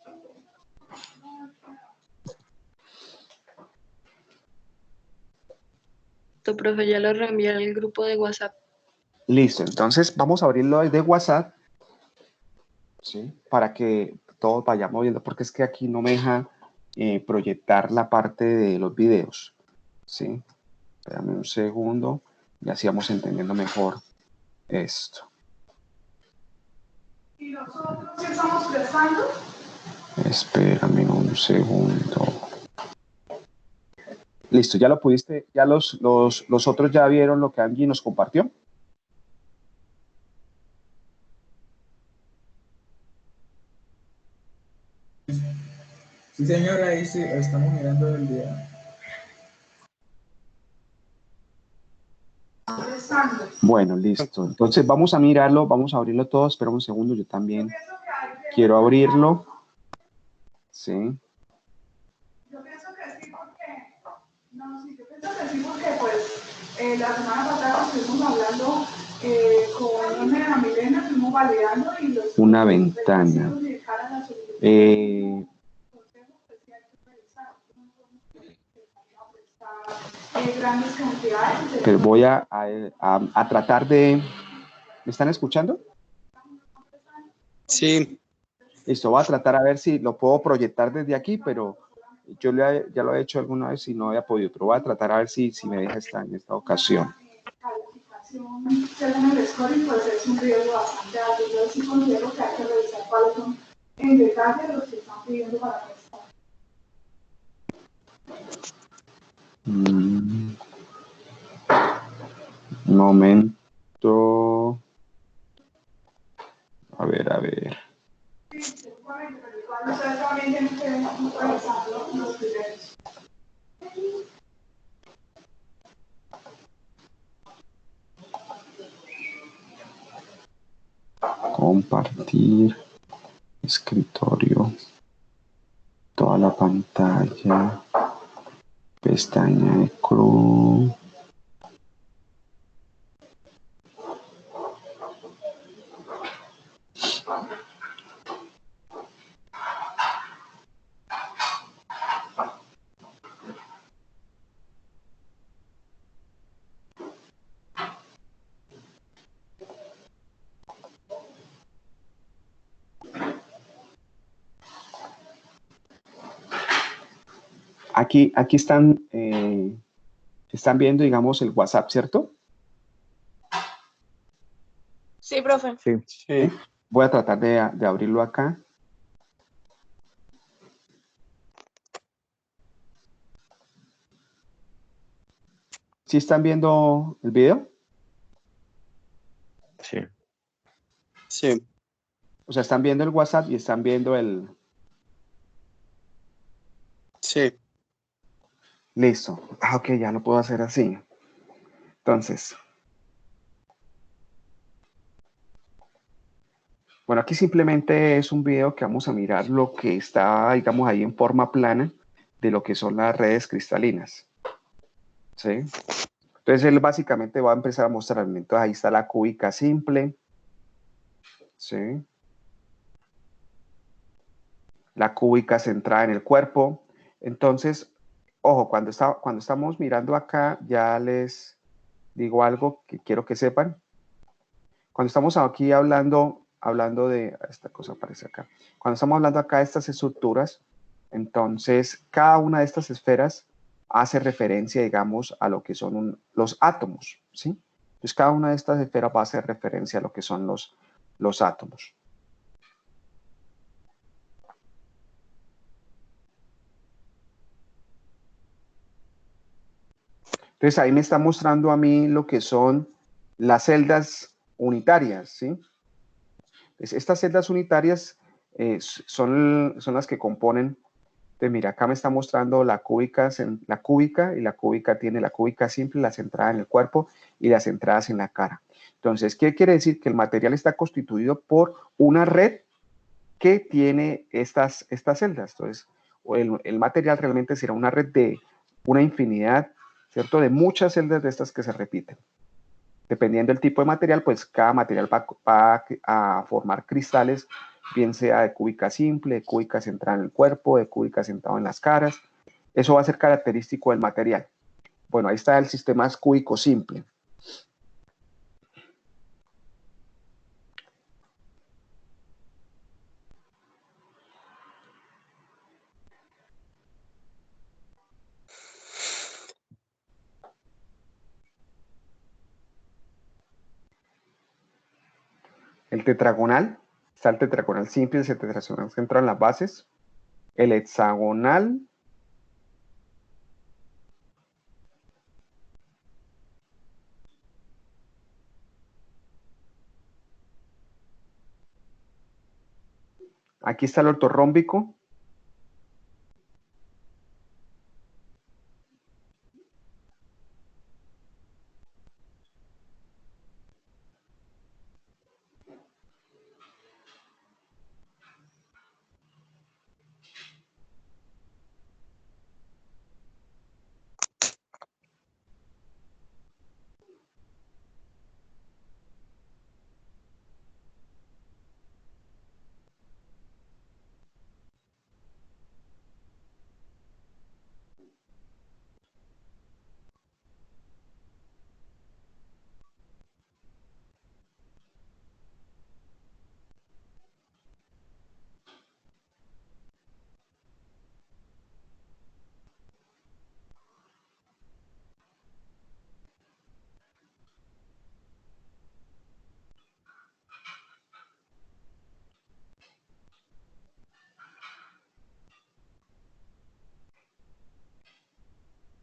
Tu profe ya lo reenvió al grupo de WhatsApp. Listo, entonces vamos a abrirlo desde WhatsApp, ¿sí? Para que todos vayamos viendo, porque es que aquí no me deja proyectar la parte de los videos, ¿sí? Espérame un segundo y así vamos entendiendo mejor esto. ¿Y nosotros qué estamos prestando? Espérame un segundo. Listo, ya lo pudiste, ya los otros ya vieron lo que Angie nos compartió. Sí, señora, ahí sí, estamos mirando el día. Bueno, listo. Entonces vamos a mirarlo, vamos a abrirlo todo. Espera un segundo, yo también quiero abrirlo. Sí. Entonces decimos que pues la semana pasada estuvimos hablando con una Milena, estuvimos validando y los una ventana. Grandes cantidades. Pero voy a tratar de... ¿Me están escuchando? Sí. Listo, voy a tratar a ver si lo puedo proyectar desde aquí, pero yo ya lo he hecho alguna vez y no había podido, pero voy a tratar a ver si me deja estar en esta ocasión. Según el scoring, pues es un riesgo bastante alto. Yo sí considero que hay que revisar cuáles son en detalle los que están pidiendo para prestar. Un momento. A ver. Sí, correcto, pero igual ustedes también tienen que revisar los criterios. Compartir escritorio, toda la pantalla, pestaña de Chrome. Aquí están viendo, digamos, el WhatsApp, ¿cierto? Sí, profe. Sí. Voy a tratar de abrirlo acá. ¿Sí están viendo el video? Sí. Sí. O sea, están viendo el WhatsApp y están viendo el... Sí. Listo. Ok, ya lo puedo hacer así. Entonces... Bueno, aquí simplemente es un video que vamos a mirar lo que está, digamos, ahí en forma plana de lo que son las redes cristalinas. ¿Sí? Entonces, él básicamente va a empezar a mostrarme. Entonces, ahí está la cúbica simple. ¿Sí? La cúbica centrada en el cuerpo. Entonces, ojo, cuando estamos mirando acá, ya les digo algo que quiero que sepan. Cuando estamos aquí hablando de, esta cosa aparece acá, cuando estamos hablando acá de estas estructuras, entonces cada una de estas esferas hace referencia, digamos, a lo que son los átomos, ¿sí? Entonces cada una de estas esferas va a hacer referencia a lo que son los átomos. Entonces ahí me está mostrando a mí lo que son las celdas unitarias, ¿sí? Entonces, estas celdas unitarias son las que componen. Entonces, mira, acá me está mostrando la cúbica y la cúbica tiene la cúbica simple, la centrada en el cuerpo y las centradas en la cara. Entonces, ¿qué quiere decir? Que el material está constituido por una red que tiene estas celdas. Entonces, el material realmente será una red de una infinidad, ¿cierto? De muchas celdas de estas que se repiten. Dependiendo del tipo de material, pues cada material va a formar cristales, bien sea de cúbica simple, de cúbica centrada en el cuerpo, de cúbica centrada en las caras. Eso va a ser característico del material. Bueno, ahí está el sistema cúbico simple. El tetragonal, está el tetragonal simple, el tetragonal centrado en las bases. El hexagonal, aquí está el ortorrómbico.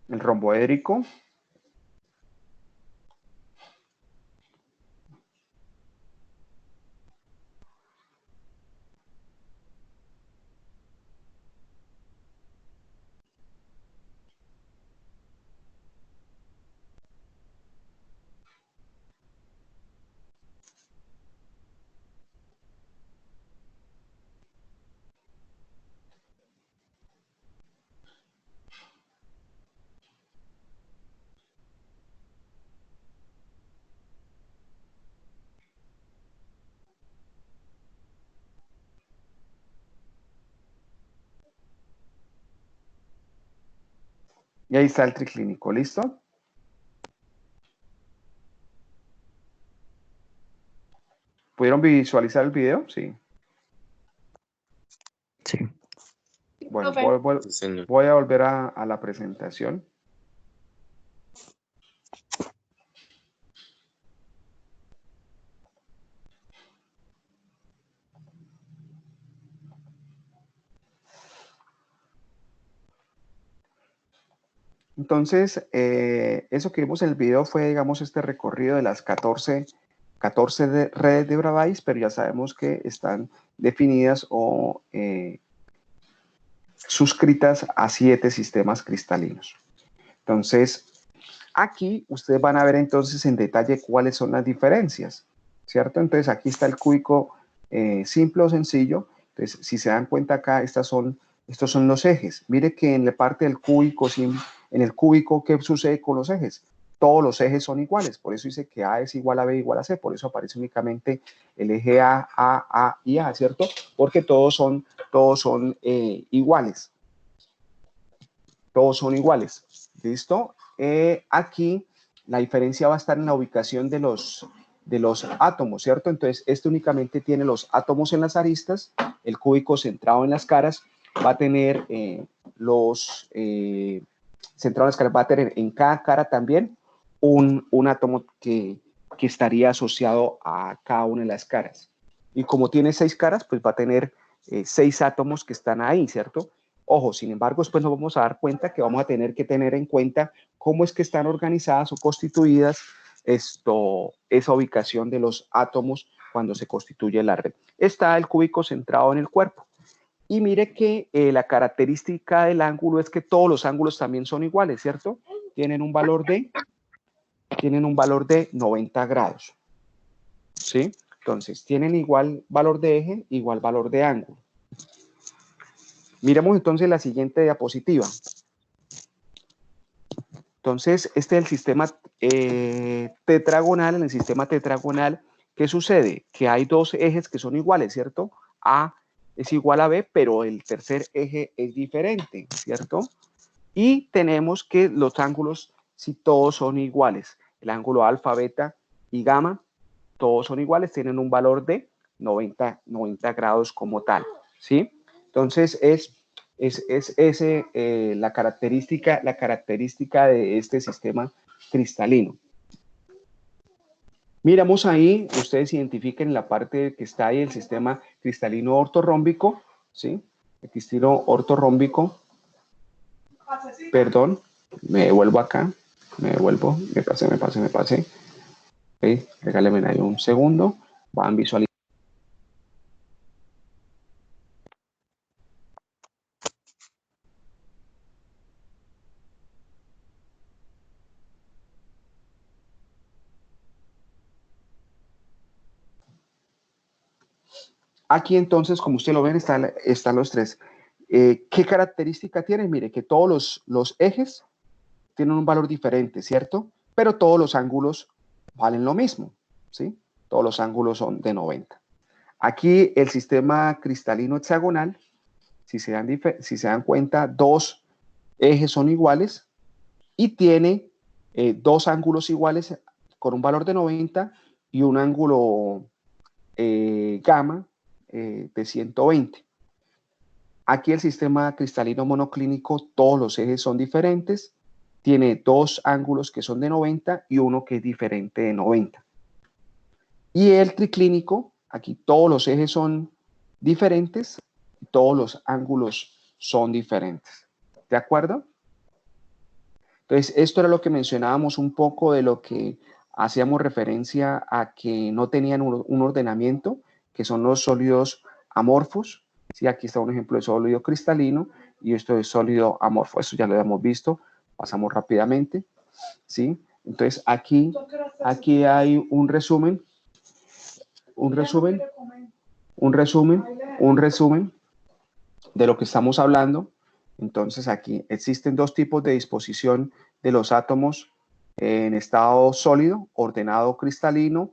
El romboédrico. Y ahí está el triclínico, ¿listo? ¿Pudieron visualizar el video? Sí. Sí. Bueno, Profe. Sí, señor. voy a volver a la presentación. Entonces, eso que vimos en el video fue, digamos, este recorrido de las 14 redes de Bravais, pero ya sabemos que están definidas o suscritas a 7 sistemas cristalinos. Entonces, aquí ustedes van a ver entonces en detalle cuáles son las diferencias, ¿cierto? Entonces, aquí está el cúbico simple o sencillo. Entonces, si se dan cuenta acá, estos son los ejes. Mire que en la parte del cúbico, en el cúbico, ¿qué sucede con los ejes? Todos los ejes son iguales, por eso dice que A es igual a B igual a C, por eso aparece únicamente el eje A y A, ¿cierto? Porque todos son iguales. Todos son iguales, ¿listo? Aquí la diferencia va a estar en la ubicación de los átomos, ¿cierto? Entonces, este únicamente tiene los átomos en las aristas, el cúbico centrado en las caras, va a tener centrado en las caras, va a tener en cada cara también un átomo que estaría asociado a cada una de las caras. Y como tiene 6 caras, pues va a tener 6 átomos que están ahí, ¿cierto? Ojo, sin embargo, después nos vamos a dar cuenta que vamos a tener que tener en cuenta cómo es que están organizadas o constituidas esa ubicación de los átomos cuando se constituye la red. Está el cúbico centrado en el cuerpo. Y mire que la característica del ángulo es que todos los ángulos también son iguales, ¿cierto? Tienen un valor de 90 grados. ¿Sí? Entonces, tienen igual valor de eje, igual valor de ángulo. Miremos entonces la siguiente diapositiva. Entonces, este es el sistema tetragonal. En el sistema tetragonal, ¿qué sucede? Que hay 2 ejes que son iguales, ¿cierto? A es igual a B, pero el tercer eje es diferente, ¿cierto? Y tenemos que los ángulos, si todos son iguales, el ángulo alfa, beta y gamma, todos son iguales, tienen un valor de 90 grados como tal, ¿sí? Entonces, la característica de este sistema cristalino. Miramos ahí, ustedes identifiquen la parte que está ahí, el sistema cristalino ortorrómbico, ¿sí? El cristalino ortorrómbico, perdón, me devuelvo acá, me pasé. Okay, regálenme ahí un segundo, van a visualizar. Aquí entonces, como ustedes lo ven, están los 3. ¿Qué característica tienen? Mire, que todos los ejes tienen un valor diferente, ¿cierto? Pero todos los ángulos valen lo mismo, ¿sí? Todos los ángulos son de 90. Aquí el sistema cristalino hexagonal, si se dan cuenta, 2 ejes son iguales y tiene 2 ángulos iguales con un valor de 90 y un ángulo gamma de 120. Aquí el sistema cristalino monoclínico, todos los ejes son diferentes, tiene 2 ángulos que son de 90 y uno que es diferente de 90. Y el triclínico, aquí todos los ejes son diferentes, todos los ángulos son diferentes. ¿De acuerdo? Entonces, esto era lo que mencionábamos un poco de lo que hacíamos referencia a que no tenían un ordenamiento, que son los sólidos amorfos. ¿Sí? Aquí está un ejemplo de sólido cristalino y esto es sólido amorfo. Eso ya lo habíamos visto. Pasamos rápidamente. ¿Sí? Entonces, aquí hay un resumen de lo que estamos hablando. Entonces, aquí existen dos tipos de disposición de los átomos en estado sólido, ordenado cristalino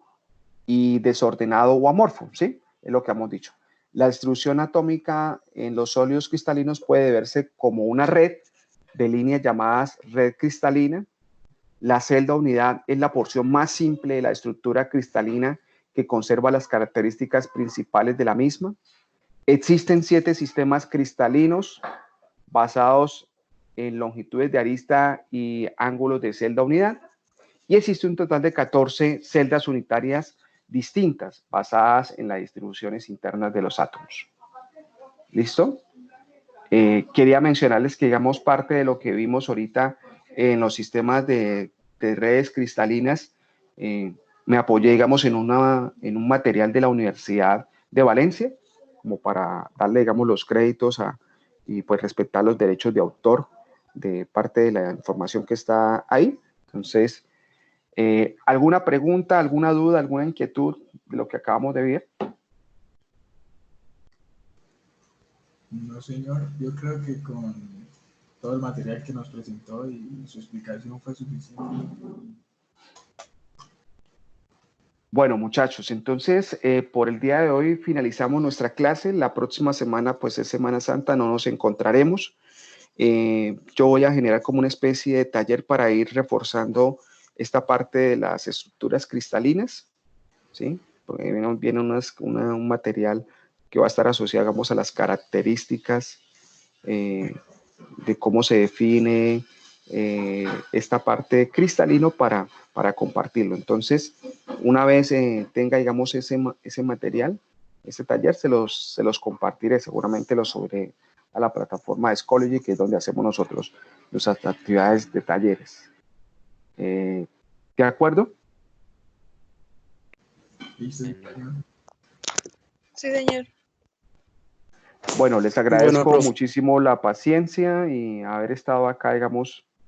y desordenado o amorfo, ¿sí? Es lo que hemos dicho. La distribución atómica en los sólidos cristalinos puede verse como una red de líneas llamadas red cristalina. La celda unidad es la porción más simple de la estructura cristalina que conserva las características principales de la misma. Existen 7 sistemas cristalinos basados en longitudes de arista y ángulos de celda unidad. Y existe un total de 14 celdas unitarias distintas basadas en las distribuciones internas de los átomos. ¿Listo? Quería mencionarles que, digamos, parte de lo que vimos ahorita en los sistemas de redes cristalinas, me apoyé, digamos, en un material de la Universidad de Valencia, como para darle, digamos, los créditos y pues respetar los derechos de autor de parte de la información que está ahí. Entonces, ¿alguna pregunta, alguna duda, alguna inquietud de lo que acabamos de ver? No, señor. Yo creo que con todo el material que nos presentó y su explicación fue suficiente. Bueno, muchachos, entonces por el día de hoy finalizamos nuestra clase. La próxima semana, pues es Semana Santa, no nos encontraremos. Yo voy a generar como una especie de taller para ir reforzando esta parte de las estructuras cristalinas, ¿sí? Porque viene un material que va a estar asociado, digamos, a las características de cómo se define esta parte cristalino para compartirlo. Entonces, una vez tenga, digamos, ese material, ese taller, se los compartiré, seguramente lo subiré a la plataforma de Schoology, que es donde hacemos nosotros nuestras actividades de talleres. ¿De acuerdo? Sí, señor. Bueno, les agradezco muchísimo la paciencia y haber estado acá, digamos,